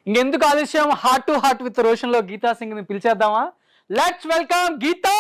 ఇంకెందుకు ఆలస్యం, heart to heart with Roshan లో గీతా సింగ్ ని పిలిచేద్దామా? Let's welcome Geeta.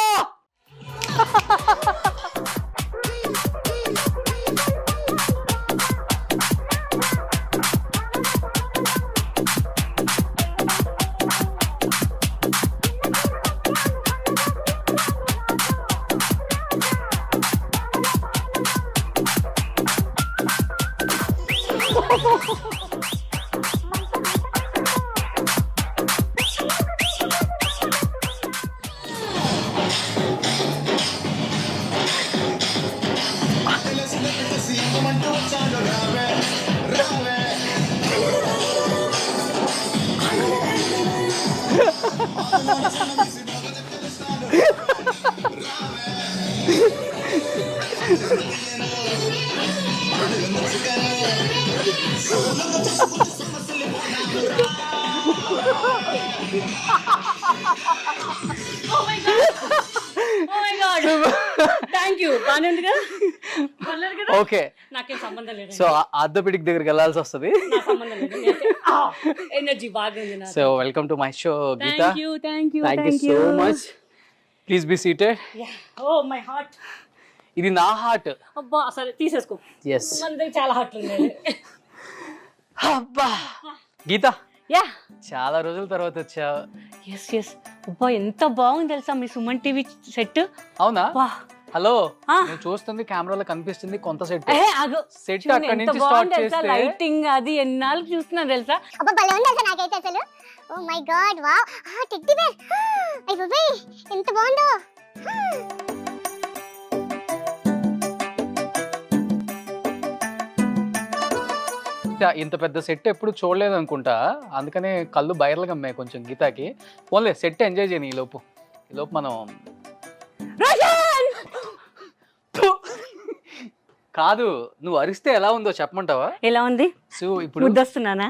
Okay, so orthopaedic దగ్గరికి వెళ్ళాల్సి వస్తుంది. So welcome to my show Geeta. Thank you so much. Please be seated. Oh my heart. ఇది నా హార్ట్. అబ్బా సరే తీసేసుకో. ఎస్, మన దగ్గర చాలా హార్ట్లు ఉన్నాయి. అబ్బా గీతా, యా చాలా రోజుల తర్వాత వచ్చావు. Yes yes. అబ్బా ఎంత బాగుంది తెలుసా మీ సుమన్ టీవీ సెట్. అవునా? హలో, నేను చూస్తుంది కెమెరాలో కనిపిస్తుంది కొంత సెట్. సెట్ అక్కడి నుంచి స్టార్ట్ చేస్తే లైటింగ్ అది ఎన్నాళ్ళు చూస్తున్నా తెలుసా. అబ్బా భలే ఉంది అసలు నాకైతే అసలు. Oh my God, wow. Teddy bear. అయ్య బాబోయ్ ఎంత బాగుందో. ఇంత పెద్ద సెట్ ఎప్పుడు చూడలేదు అనుకుంటా, అందుకనే కళ్ళు బయర్లు గమ్మాయి కొంచెం గీతాకి. ఓన్లే సెట్ ఎంజాయ్ చేయని ఈ లోపు మనం. కాదు, నువ్వు అరిస్తే ఎలా ఉందో చెప్పమంటావా? ఎలా ఉంది? సో ఇప్పుడు ముద్దొస్తున్నానా?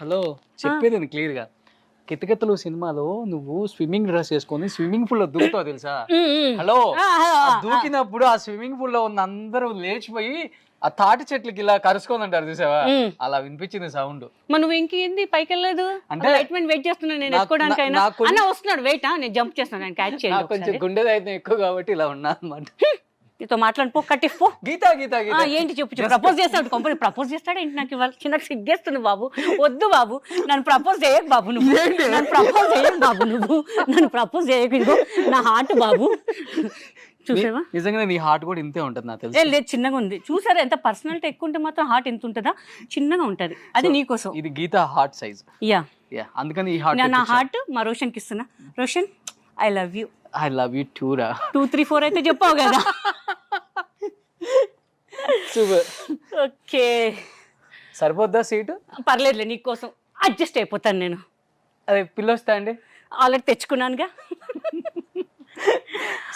హలో, చెప్పేది క్లియర్ గా. కితకితలు సినిమాలో నువ్వు స్విమ్మింగ్ డ్రెస్ వేసుకొని స్విమ్మింగ్ పూల్ లో దూకుతావు తెలుసా? హలో, దూకినప్పుడు ఆ స్విమ్మింగ్ పూల్ లో ఉన్న అందరూ లేచిపోయి ఆ తాటి చెట్లకి ఇలా కరుచుకొని అంటారు చూసావా, అలా వినిపించింది సౌండ్. నువ్వు ఇంకేంది పైకి వెళ్ళలేదు? అంటే వెయిట్ చేస్తున్నాను నేను ఎత్తుకోవడానికి. అన్న వస్తున్నాడు, వెయిట్. నేను జంప్ చేస్తున్నాను, క్యాచ్ చేయాలి. కొంచెం గుండెది అయితే ఎక్కువ కాబట్టి ఇలా ఉన్నా అనమాట. నీతో మాట్లాడిపో, కట్టిపో. గీతా గీతా గీతా ఏంటి చెప్పు. ప్రపోజ్ చేస్తాడు, కంపెనీ ప్రపోజ్ చేస్తాడు ఏంటి? నాకు ఇవాళ చిన్న సిగ్గేస్తుంది బాబు. వద్దు బాబు, నన్ను ప్రపోజ్ చేయకు బాబు. నువ్వు నన్ను ప్రపోజ్ చేయకు బాబు. నువ్వు నన్ను ప్రపోజ్ చేయకు. ఇదిగో నా హార్ట్ బాబు, చూసావా? నిజంగా నీ హార్ట్ కూడా ఇంతే ఉంటుంది నాకు తెలుసు. లేదు, చిన్నగా ఉంది. చూసారా ఎంత పర్సనాలిటీ ఎక్కువ ఉంటే మాత్రం హార్ట్ ఎంత ఉంటుందా? చిన్నగా ఉంటది. అది నీకోసం. ఇది గీతా హార్ట్ సైజ్. యా, అందుకని ఈ హార్ట్ నా హార్ట్ మా రోషన్కి ఇస్తున్నా. Roshan, I love you. I love you too రా. 2, 3, 4 అయితే చెప్పావు కదా. సూపర్. ఓకే, సరిపోద్దా సీటు? పర్లేదులే, నీకోసం అడ్జస్ట్ అయిపోతాను నేను. అదే పిల్లొస్తా అండి, ఆల్రెడీ తెచ్చుకున్నానుగా.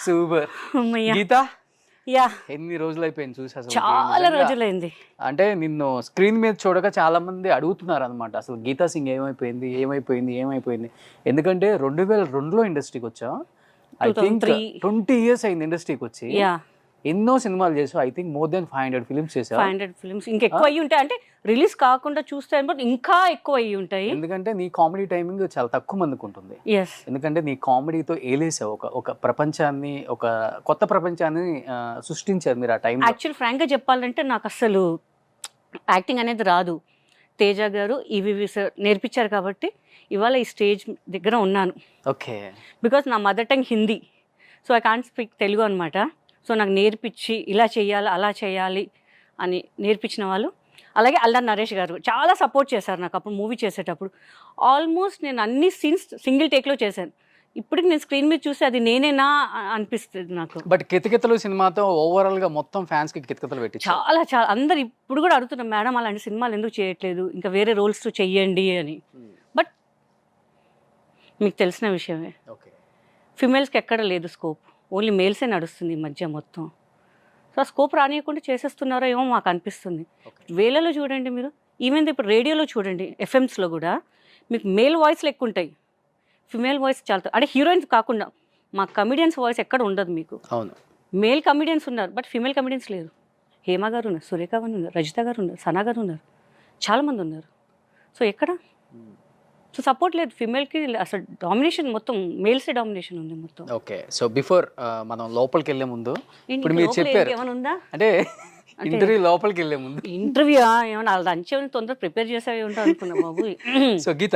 సూపర్. గీతా, యా ఎన్ని రోజులు అయిపోయింది చూసి అసలు. చాలా రోజులైంది. అంటే నిన్ను స్క్రీన్ మీద చూడక చాలా మంది అడుగుతున్నారు అనమాట, అసలు గీతా సింగ్ ఏమైపోయింది. ఎందుకంటే 2002లో ఇండస్ట్రీకి వచ్చా. ఐ థింక్ 20 years అయింది ఇండస్ట్రీకి వచ్చి. ఎన్నో సినిమాలు చేసావు. I think more than 500 films చేసావు. 500 ఫిల్మ్స్ ఇంకా ఎక్కువ అయ్యి ఉంటాయి. అంటే రిలీజ్ కాకుండా చూస్తే ఇంకా ఎక్కువ అయ్యి ఉంటాయి. ఎందుకంటే నీ కామెడీ టైమింగ్ చాలా తక్కువ మందికి ఉంటుంది. ఎందుకంటే నీ కామెడీతో ఏలేసావు ఒక ప్రపంచాన్ని, ఒక కొత్త ప్రపంచాన్ని సృష్టించారు మీరు ఆ టైం. యాక్చువల్ ఫ్రాంక్ గా చెప్పాలంటే నాకు అసలు యాక్టింగ్ అనేది రాదు. తేజ గారు ఈవీవి సార్ నేర్పించారు కాబట్టి ఇవాళ ఈ స్టేజ్ దగ్గర ఉన్నాను. ఓకే, బికాస్ నా mother tongue Hindi, so I can't speak Telugu అనమాట. సో నాకు నేర్పించి ఇలా చేయాలి అలా చేయాలి అని నేర్పించిన వాళ్ళు. అలాగే అల్లా నరేష్ గారు చాలా సపోర్ట్ చేశారు నాకు అప్పుడు మూవీ చేసేటప్పుడు. ఆల్మోస్ట్ నేను అన్ని సీన్స్ సింగిల్ టేక్లో చేశాను. ఇప్పటికి నేను స్క్రీన్ మీద చూసి అది నేనేనా అనిపిస్తుంది నాకు. బట్ కితకితలు సినిమాతో ఓవరాల్ గా మొత్తం ఫ్యాన్స్ కి కితకితలు పెట్టి చాలా అందరు ఇప్పుడు కూడా అడుగుతున్నారు, మేడం అలాంటి సినిమాలు ఎందుకు చేయట్లేదు, ఇంకా వేరే రోల్స్ చెయ్యండి అని. బట్ మీకు తెలిసిన విషయమే, ఫిమేల్స్కి ఎక్కడ లేదు స్కోప్, ఓన్లీ మేల్సే నడుస్తుంది ఈ మధ్య మొత్తం. సో ఆ స్కోప్ రానియకుండా చేసేస్తున్నారో ఏమో మాకు అనిపిస్తుంది. వేలలో చూడండి మీరు, ఈవెన్ ఇప్పుడు రేడియోలో చూడండి, ఎఫ్ఎంస్లో కూడా మీకు మేల్ వాయిస్లు ఎక్కువ ఉంటాయి, ఫిమేల్ వాయిస్ చాలా. అంటే హీరోయిన్స్ కాకుండా మా కమిడియన్స్ వాయిస్ ఎక్కడ ఉండదు మీకు. అవును, మేల్ కమిడియన్స్ ఉన్నారు బట్ ఫిమేల్ కమిడియన్స్ లేరు. హేమ గారు ఉన్నారు, సురేఖ గారు ఉన్నారు, రజిత గారు ఉన్నారు, సనా గారు ఉన్నారు, చాలామంది ఉన్నారు. సో ఎక్కడ సో సపోర్ట్ లేదు ఫిమేల్కి, అసలు డామినేషన్ మొత్తం మేల్సే డామినేషన్ ఉంది మొత్తం. ఓకే, సో బిఫోర్ మనం లోపలికి వెళ్ళే ముందు ఇప్పుడు మీరు చెప్పారు ఏమైనా ఉందా అంటే ఇంటర్వ్యూ లోపలికి వెళ్ళే ముందు ఇంటర్వ్యూ ఏమైనా వాళ్ళ లంచ్ ఏమైనా తొందరగా ప్రిపేర్ చేసేవి ఉంటా అనుకున్నా బాబు. సో గీత,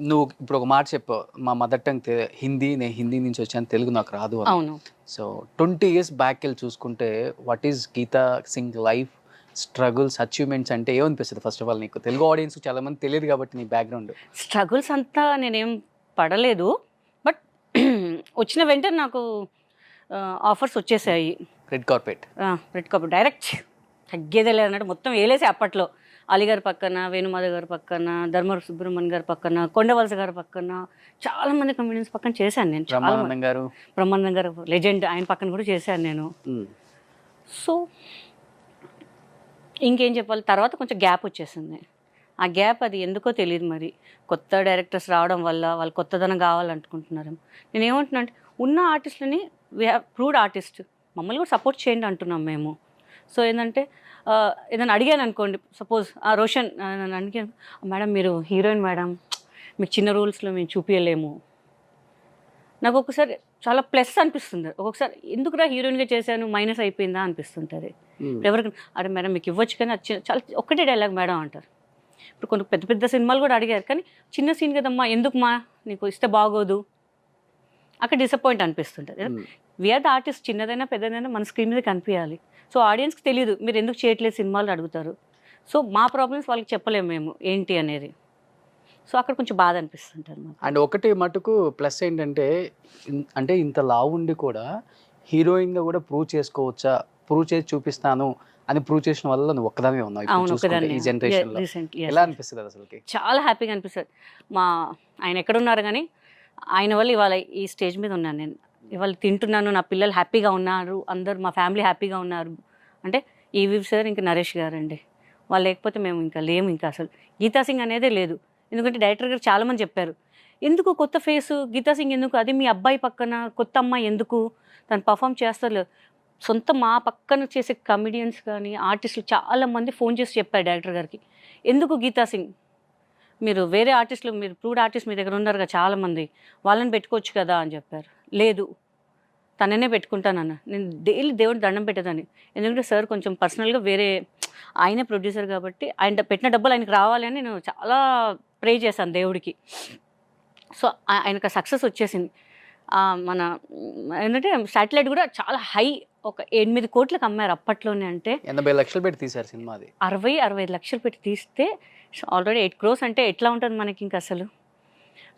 నువ్వు ఇప్పుడు ఒక మాట చెప్పావు, మా మదర్ టంగ్ హిందీ, నేను హిందీ నుంచి వచ్చాను, తెలుగు నాకు రాదు అని. అవును. సో 20 years బ్యాక్ వెళ్ళి చూసుకుంటే what is Geeta Singh life struggles, achievements అంటే ఏమనిపిస్తుంది? ఫస్ట్ ఆఫ్ ఆల్ నీకు తెలుగు ఆడియన్స్ చాలా మంది తెలియదు కాబట్టి నీ బ్యాక్గ్రౌండ్. స్ట్రగుల్స్ అంతా నేనేం పడలేదు, బట్ వచ్చిన వెంటనే నాకు ఆఫర్స్ వచ్చేసాయి. రెడ్ కార్పెట్ డైరెక్ట్ తగ్గేదే లేదన్నట్టు మొత్తం వేలేసి అప్పట్లో అలీగారి పక్కన, వేణుమాధవ్ గారి పక్కన, ధర్మవరం సుబ్రహ్మణ్యం గారి పక్కన, కొండవలస గారి పక్కన, చాలా మంది కమెడియన్స్ పక్కన చేశాను నేను. బ్రహ్మానందం గారు లెజెండ్, ఆయన పక్కన కూడా చేశాను నేను. సో ఇంకేం చెప్పాలి, తర్వాత కొంచెం గ్యాప్ వచ్చేసింది. ఆ గ్యాప్ అది ఎందుకో తెలియదు, మరి కొత్త డైరెక్టర్స్ రావడం వల్ల వాళ్ళు కొత్తదనం కావాలనుకుంటున్నారు. నేను ఏమంటున్నా అంటే ఉన్న ఆర్టిస్టులని ప్రూవ్డ్ ఆర్టిస్ట్, మమ్మల్ని కూడా సపోర్ట్ చేయండి అంటున్నాం మేము. సో ఏంటంటే ఏదైనా అడిగాను అనుకోండి, సపోజ్ రోషన్ నన్ను అడిగాను, మేడం మీరు హీరోయిన్ మేడం, మీకు చిన్న రోల్స్లో మేము చూపించలేము. నాకు ఒక్కొక్కసారి చాలా ప్లస్ అనిపిస్తుంది, ఒక్కొక్కసారి ఎందుకురా హీరోయిన్గా చేశాను మైనస్ అయిపోయిందా అనిపిస్తుంటుంది. ఎవరికి అరే మేడం మీకు ఇవ్వచ్చు కానీ అది చాలా ఒక్కటే డైలాగ్ మేడం అంటారు. ఇప్పుడు కొన్ని పెద్ద పెద్ద సినిమాలు కూడా అడిగారు, కానీ చిన్న సీన్ కదమ్మా ఎందుకుమా నీకు ఇస్తే బాగోదు, అక్కడ డిసప్పాయింట్ అనిపిస్తుంటుంది. వీఆర్ ద ఆర్టిస్ట్, చిన్నదైనా పెద్దదైనా మన స్క్రీన్ మీద కనిపించాలి. సో ఆడియన్స్కి తెలియదు మీరు ఎందుకు చేయట్లేదు సినిమాలు అడుగుతారు. సో మా ప్రాబ్లమ్స్ వాళ్ళకి చెప్పలేము మేము ఏంటి అనేది. సో అక్కడ కొంచెం బాధ అనిపిస్తుంటుంది. అండ్ ఒకటి మటుకు ప్లస్ ఏంటంటే, అంటే ఇంత లావు ఉండి కూడా హీరోయిన్గా కూడా ప్రూవ్ చేసుకోవచ్చా, ప్రూవ్ చేసి చూపిస్తాను అని ప్రూవ్ చేసిన వల్ల నువ్వు ఒక్కదానే ఉన్నావు ఈ జనరేషన్లో. ఎలా అనిపిస్తుంది అసలుకి? చాలా హ్యాపీగా అనిపిస్తుంది. ఆయన ఎక్కడున్నారు కానీ ఆయన వల్ల ఇవాళ ఈ స్టేజ్ మీద ఉన్నాను నేను, ఇవాళ తింటున్నాను, నా పిల్లలు హ్యాపీగా ఉన్నారు, అందరు మా ఫ్యామిలీ హ్యాపీగా ఉన్నారు. అంటే ఈవీ సార్ ఇంకా నరేష్ గారు అండి, వాళ్ళు లేకపోతే మేము ఇంకా లేము, ఇంకా అసలు గీతా సింగ్ అనేదే లేదు. ఎందుకంటే డైరెక్టర్ గారు చాలామంది చెప్పారు, ఎందుకు కొత్త ఫేసు గీతా సింగ్ ఎందుకు, అది మీ అబ్బాయి పక్కన కొత్త అమ్మాయి ఎందుకు తను పర్ఫామ్ చేస్తారు. సొంత మా పక్కన చేసే కమెడియన్స్ కానీ ఆర్టిస్టులు చాలామంది ఫోన్ చేసి చెప్పారు డైరెక్టర్ గారికి, ఎందుకు గీతా సింగ్, మీరు వేరే ఆర్టిస్టులు, మీరు ప్రూవ్డ్ ఆర్టిస్ట్ మీ దగ్గర ఉన్నారు కదా చాలామంది, వాళ్ళని పెట్టుకోవచ్చు కదా అని చెప్పారు. లేదు తననే పెట్టుకుంటానన్న, నేను డైలీ దేవుడి దండం పెట్టేదాన్ని. ఎందుకంటే సార్ కొంచెం పర్సనల్గా వేరే, ఆయనే ప్రొడ్యూసర్ కాబట్టి ఆయన పెట్టిన డబ్బులు ఆయనకు రావాలి అని నేను చాలా ప్రే చేశాను దేవుడికి. సో ఆయనకు సక్సెస్ వచ్చేసింది. మన ఏంటంటే శాటిలైట్ కూడా చాలా హై, ఒక 8 కోట్లకు అమ్మారు అప్పట్లోనే. అంటే 80 లక్షలు పెట్టి తీశారు సినిమా, అది 65 లక్షలు పెట్టి తీస్తే ఆల్రెడీ 8 crores అంటే ఎట్లా ఉంటుంది మనకి ఇంకా అసలు.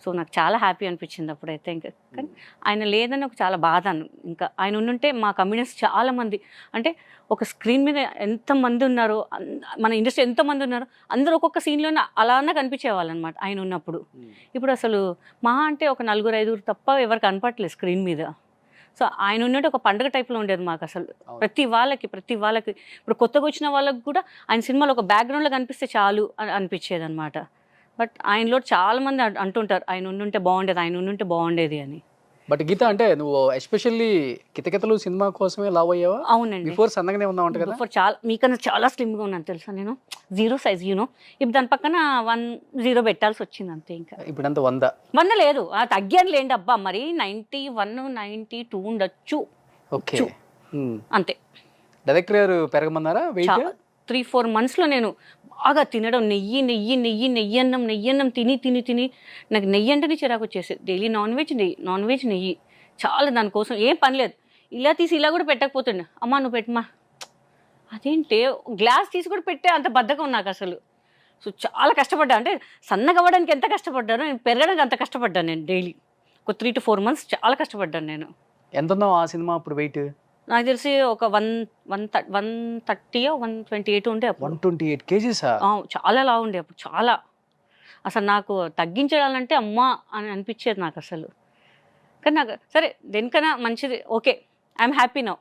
సో నాకు చాలా హ్యాపీ అనిపించింది అప్పుడైతే. ఇంకా కానీ ఆయన లేదని ఒక చాలా బాధ. ఇంకా ఆయన ఉండుంటే మా కమ్యూనిటీస్ చాలామంది, అంటే ఒక స్క్రీన్ మీద ఎంతమంది ఉన్నారో, మన ఇండస్ట్రీ ఎంతమంది ఉన్నారో అందరూ ఒక్కొక్క సీన్లోనే అలానే కనిపించేవాళ్ళు అనమాట ఆయన ఉన్నప్పుడు. ఇప్పుడు అసలు మహా అంటే ఒక 4-5 తప్ప ఎవరు కనపట్లేదు స్క్రీన్ మీద. సో ఆయన ఉన్నట్టు ఒక పండుగ టైప్లో ఉండేది మాకు అసలు. ప్రతి వాళ్ళకి ఇప్పుడు కొత్తగా వచ్చిన వాళ్ళకి కూడా ఆయన సినిమాలో ఒక బ్యాక్గ్రౌండ్లో కనిపిస్తే చాలు అని అనిపించేది అనమాట. బట్ ఆయనలో చాలామంది అంటుంటారు ఆయన ఉండుంటే బాగుండేది అని. బట్ గీత, అంటే నువ్వు ఎస్పెషల్లీ కితకితలు సినిమా కోసమే లవ్ అయ్యావా? అవునండి. బిఫోర్ సన్నగానే ఉన్నావు కదా? బిఫోర్ చాలా, మీకన్నా చాలా స్లిమ్గా ఉన్నాను తెలుసా నేను, 0 size ఇప్పుడు దాని పక్కన 1 పెట్టాల్సి వచ్చింది అంతే. ఇంకా ఇప్పుడు అంత 100 లేదు, తగ్గాను లేండి అబ్బా, మరి 91, 92 ఉండొచ్చు. ఓకే, అంతే. డైరెక్టర్ గారు పెరగమన్నారా? 3-4 monthsలో నేను బాగా తినడం, నెయ్యి అన్నం తిని నాకు నెయ్యి అంటేనే చిరాకు వచ్చేసేది. డైలీ నాన్ వెజ్ నెయ్యి చాలా, దానికోసం ఏం పని లేదు. ఇలా తీసి ఇలా కూడా పెట్టకపోతుండే, అమ్మా నువ్వు పెట్టమా, అదేంటి గ్లాస్ తీసి కూడా పెట్టే అంత బద్ధకం నాకు అసలు. సో చాలా కష్టపడ్డా, అంటే సన్నగా అవ్వడానికి ఎంత కష్టపడ్డానో నేను పెరగడానికి అంత కష్టపడ్డాను నేను. డైలీ ఒక 3 to 4 months చాలా కష్టపడ్డాను నేను. ఎంత ఉన్నావు ఆ సినిమా అప్పుడు వెయిట్? నాకు తెలిసి ఒక 130 or 128 ఉండే అప్పుడు. 128 kgs? చాలా లావు ఉండే అప్పుడు, చాలా. అసలు నాకు తగ్గించాలంటే అమ్మా అని అనిపించేది నాకు అసలు. కానీ నాకు సరే దేనికైనా మంచిది, ఓకే, ఐఎమ్ హ్యాపీ నౌ.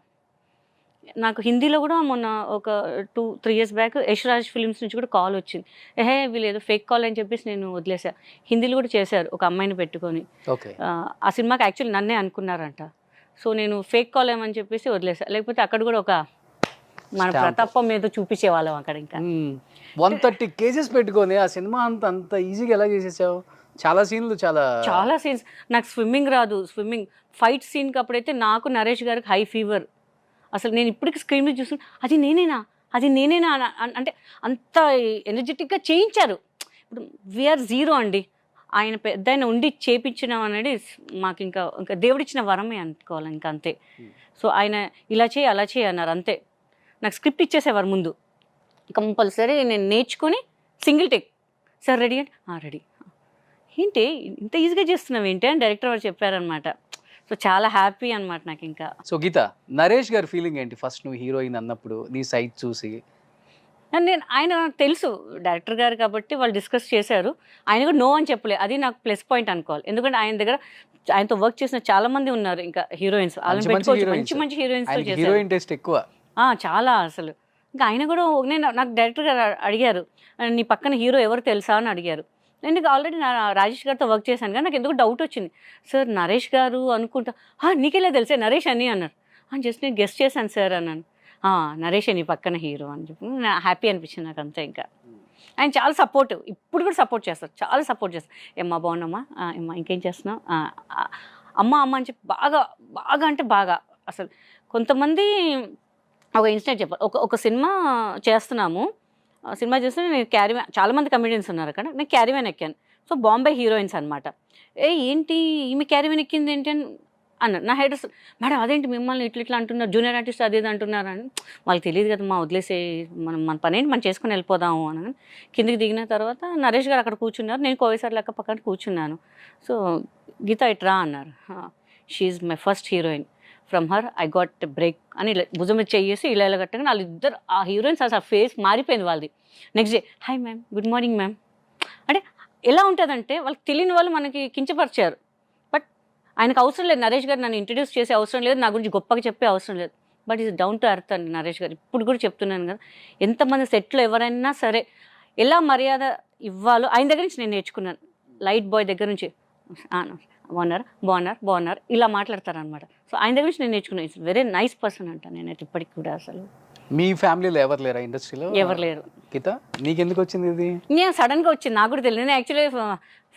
నాకు హిందీలో కూడా మొన్న ఒక 2-3 years బ్యాక్ యశ్రాజ్ ఫిలిమ్స్ నుంచి కూడా కాల్ వచ్చింది. వీళ్ళు ఏదో ఫేక్ కాల్ అని చెప్పేసి నేను వదిలేసా. హిందీలో కూడా చేశారు ఒక అమ్మాయిని పెట్టుకొని. ఆ సినిమాకి యాక్చువల్లీ నన్నే అనుకున్నారంట. సో నేను ఫేక్ కాల్ ఏమని చెప్పేసి వదిలేసా, లేకపోతే అక్కడ కూడా ఒక మన ప్రతాపం మీద చూపించేవాళ్ళం అక్కడ. ఇంకా 130 kgs పెట్టుకొని ఆ సినిమా అంత ఈజీగా ఎలా చేసేసావు? చాలా సీన్లు చాలా సీన్స్. నాకు స్విమ్మింగ్ రాదు. స్విమ్మింగ్ ఫైట్ సీన్కి అప్పుడైతే నాకు నరేష్ గారికి హై ఫీవర్. అసలు నేను ఇప్పటికి స్క్రీన్ మీద చూస్తున్నా అది నేనేనా అంటే అంత ఎనర్జెటిక్గా చేయించారు. ఇప్పుడు వీఆర్ జీరో అండి. ఆయన పెద్ద ఆయన ఉండి చేపించడం అనేది మాకు ఇంకా దేవుడిచ్చిన వరమే అనుకోవాలి, ఇంకా అంతే. సో ఆయన ఇలా చేయి అలా చేయి అన్నారు అంతే. నాకు స్క్రిప్ట్ ఇచ్చేసేవారు ముందు. కంపల్సరీ నేను నేర్చుకొని సింగిల్ టేక్, సార్ రెడీ అంటే రెడీ. ఏంటి ఇంత ఈజీగా చేస్తున్నావు ఏంటి అని డైరెక్టర్ వారు చెప్పారనమాట. సో చాలా హ్యాపీ అనమాట నాకు ఇంకా. సో గీత, నరేష్ గారి ఫీలింగ్ ఏంటి ఫస్ట్ నువ్వు హీరోయిన్ అన్నప్పుడు నీ సైట్ చూసి? ఆయన తెలుసు డైరెక్టర్ గారు కాబట్టి వాళ్ళు డిస్కస్ చేశారు. ఆయన కూడా నో అని చెప్పలేదు. అది నాకు ప్లస్ పాయింట్ అనుకోవాలి. ఎందుకంటే ఆయన దగ్గర ఆయనతో వర్క్ చేసిన చాలా మంది ఉన్నారు ఇంకా హీరోయిన్స్. వాళ్ళని పెట్టుకోవచ్చు, మంచి హీరోయిన్స్ హీరోయిన్ టేస్ట్ ఎక్కువ చాలా అసలు. ఇంకా ఆయన కూడా నాకు డైరెక్టర్ గారు అడిగారు, నీ పక్కన హీరో ఎవరు తెలుసా అని అడిగారు. నేను ఆల్రెడీ రాజేష్ గారితో వర్క్ చేశాను కానీ నాకు ఎందుకు డౌట్ వచ్చింది. సార్ నరేష్ గారు అనుకుంటా, నీకెలా తెలిసే నరేష్ అని అన్నారు. జస్ట్ నేను గెస్ట్ చేశాను సార్ అన్నాను. నరేష్ నీ పక్కన హీరో అని చెప్పి హ్యాపీ అనిపించింది నాకు అంతే. ఇంకా ఆయన చాలా సపోర్టివ్, ఇప్పుడు కూడా సపోర్ట్ చేస్తారు, చాలా సపోర్ట్ చేస్తారు. ఏమ్మా బాగున్నామా, ఏమ్మా ఇంకేం చేస్తున్నావు, అమ్మ అని చెప్పి బాగా బాగా అంటే బాగా. అసలు కొంతమంది ఒక ఇన్సిడెంట్ చెప్పాలి. ఒక సినిమా చేస్తున్నాము, సినిమా చేస్తే నేను క్యారీవ్యాన్, చాలామంది కమెడియన్స్ ఉన్నారు అక్కడ, నేను క్యారీవ్యాన్ ఎక్కాను. సో బాంబే హీరోయిన్స్ అనమాట. ఏంటి ఈమె క్యారీవ్యాన్ ఎక్కింది ఏంటి అని అన్నారు. నా హెడ్ మేడం అదేంటి మిమ్మల్ని ఇట్లా అంటున్నారు, జూనియర్ ఆర్టిస్ట్ అది అంటున్నారు అని. వాళ్ళకి తెలియదు కదా, వదిలేసే మన పని ఏంటి మనం చేసుకుని వెళ్ళిపోదాము అని. కిందికి దిగిన తర్వాత నరేష్ గారు అక్కడ కూర్చున్నారు, నేను కోవిసార్ లెక్క పక్కన కూర్చున్నాను. సో గీత ఇట్రా అన్నారు. She my first heroine, from her I got break అని ఇలా భుజం మీద చేసి ఇలా కట్టగానే వాళ్ళిద్దరు ఆ హీరోయిన్స్ అసలు ఫేస్ మారిపోయింది వాళ్ళది. Next day hi ma'am, good morning ma'am అంటే ఎలా ఉంటుందంటే వాళ్ళకి తెలియని వాళ్ళు మనకి కించపరిచారు. బట్ ఆయనకు అవసరం లేదు, నరేష్ గారు నన్ను ఇంట్రడ్యూస్ చేసే అవసరం లేదు, నా గురించి గొప్పగా చెప్పే అవసరం లేదు. But is down to earth అండి నరేష్ గారు. ఇప్పుడు కూడా చెప్తున్నాను కదా, ఎంతమంది సెట్లో ఎవరైనా సరే ఎలా మర్యాద ఇవ్వాలో ఆయన దగ్గర నుంచి నేను నేర్చుకున్నాను. లైట్ బాయ్ దగ్గర నుంచి బాగున్నారు ఇలా మాట్లాడతారనమాట. సో ఆయన దగ్గర నుంచి నేను నేర్చుకున్నాను. ఇట్స్ వెరీ నైస్ పర్సన్ అంట నేనైతే ఇప్పటికి కూడా. అసలు మీ ఫ్యామిలీలో ఎవరు లేరా ఇండస్ట్రీలో? ఎవరు లేరు. గీత నీకెందుకు వచ్చింది ఇది? నేను సడన్గా వచ్చింది, నాకు కూడా తెలియదు. నేను యాక్చువల్లీ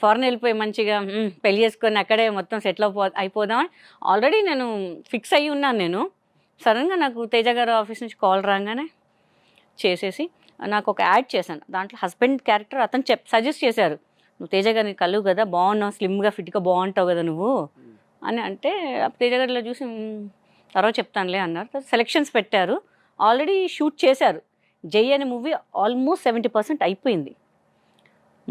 ఫారెన్ వెళ్ళిపోయి మంచిగా పెళ్లి చేసుకొని అక్కడే మొత్తం సెటిల్ అయిపోదామని ఆల్రెడీ నేను ఫిక్స్ అయ్యి ఉన్నాను. నేను సడన్గా నాకు తేజ గారు ఆఫీస్ నుంచి కాల్ రాగానే చేసేసి నాకు ఒక యాడ్ చేశాను. దాంట్లో హస్బెండ్ క్యారెక్టర్ అతను సజెస్ట్ చేశారు, నువ్వు తేజ గారిని కలువు కదా, బాగున్నావు, స్లిమ్గా ఫిట్గా బాగుంటావు కదా నువ్వు అని అంటే, తేజ గారిలో చూసి తర్వాత చెప్తానులే అన్నారు. సెలెక్షన్స్ పెట్టారు, ఆల్రెడీ షూట్ చేశారు. జై అనే మూవీ ఆల్మోస్ట్ 70% అయిపోయింది.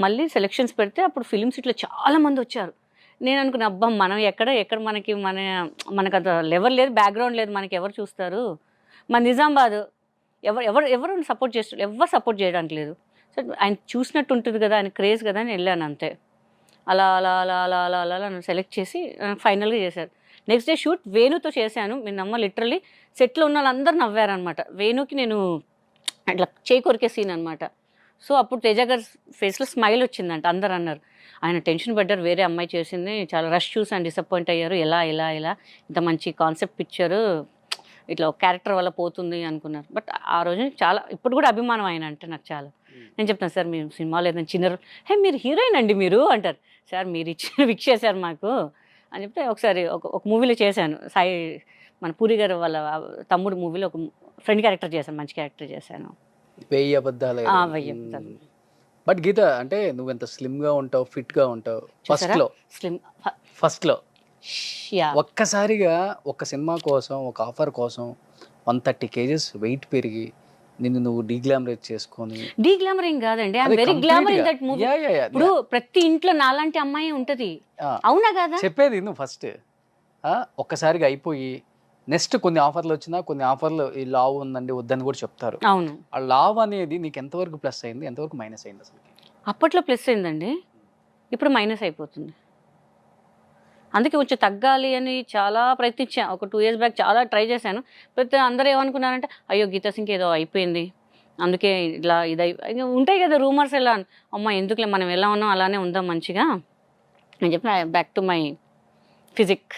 మళ్ళీ సెలెక్షన్స్ పెడితే అప్పుడు ఫిలిం సిటీలో చాలామంది వచ్చారు. నేను అనుకున్నా అబ్బా మనం ఎక్కడ మనకు అంత లెవెల్ లేదు, బ్యాక్గ్రౌండ్ లేదు, మనకి ఎవరు చూస్తారు. మన నిజామాబాద్ ఎవరు సపోర్ట్ చేస్తారు, ఎవరు సపోర్ట్ చేయడానికి లేదు. సో ఆయన చూసినట్టు ఉంటుంది కదా, ఆయన క్రేజ్ కదా అని వెళ్ళాను అంతే. అలా అలా అలా అలా అలా అలా అలా నన్ను సెలెక్ట్ చేసి ఫైనల్గా చేశారు. నెక్స్ట్ డే షూట్ వేణుతో చేశాను. మీరు నమ్మ లిటరల్లీ సెట్లో ఉన్న వాళ్ళందరూ నవ్వారనమాట. వేణుకి నేను అట్లా చేయి కొరికే సీన్ అనమాట. సో అప్పుడు తేజ గారి ఫేస్లో స్మైల్ వచ్చిందంట. అందరు అన్నారు ఆయన టెన్షన్ పడ్డారు, వేరే అమ్మాయి చేసింది, చాలా రష్ చూసి ఆయన డిసప్పాయింట్ అయ్యారు, ఎలా ఇంత మంచి కాన్సెప్ట్ పిక్చరు ఇట్లా ఒక క్యారెక్టర్ వల్ల పోతుంది అనుకున్నారు. బట్ ఆ రోజు చాలా ఇప్పుడు కూడా అభిమానం ఆయన అంటే నాకు చాలా. నేను చెప్తాను సార్ మీరు సినిమాలో ఏదైనా చిన్న మీరు హీరోయిన్ అండి మీరు అంటారు. సార్ మీరు ఇచ్చిన విక్ చేశారు మాకు అని చెప్తే ఒకసారి ఒక మూవీలో చేశాను, సాయి మన పూరి గారు వాళ్ళ తమ్ముడు మూవీలో ఒక ఫ్రెండ్ క్యారెక్టర్ చేశాను, మంచి క్యారెక్టర్ చేశాను. 1000 అబద్ధాలు. బట్ గీత అంటే నువ్వు ఎంత స్లిమ్గా ఉంటావు, ఫిట్గా ఉంటావు. ఫస్ట్లో ఒక్కసారిగా ఒక సినిమా కోసం, ఒక ఆఫర్ కోసం 130 kgs వెయిట్ పెరిగి నిన్ను నువ్వు డీగ్లామరేట్ చేసుకొని. డీగ్లామరింగ్ కాదండి, I am very glamour in that movie. ఇప్పుడు ప్రతి ఇంట్లో నాలాంటి అమ్మాయి ఉంటది, అవునా కదా చెప్పేది నువ్వు. ఫస్ట్ ఒక్కసారిగా అయిపోయి నెక్స్ట్ కొన్ని ఆఫర్లు వచ్చినా కొన్ని ఆఫర్లు ఈ లావ్ ఉందండి వద్దని కూడా చెప్తారు. అవును, ఆ లావ్ అనేది నీకు ఎంతవరకు ప్లస్ అయింది, ఎంతవరకు మైనస్ అయింది? అసలు అప్పట్లో ప్లస్ అయిందండి, ఇప్పుడు మైనస్ అయిపోతుంది. అందుకే కొంచెం తగ్గాలి అని చాలా ప్రయత్నించాను. ఒక 2 years బ్యాక్ చాలా ట్రై చేశాను. ప్రతి అందరూ ఏమనుకున్నారంటే అయ్యో గీతా సింగ్ ఏదో అయిపోయింది అందుకే ఇలా ఉంటాయి కదా రూమర్స్. ఎలా అమ్మ ఎందుకులే మనం ఎలా ఉన్నాం అలానే ఉందాం మంచిగా అని చెప్పి back to my physique.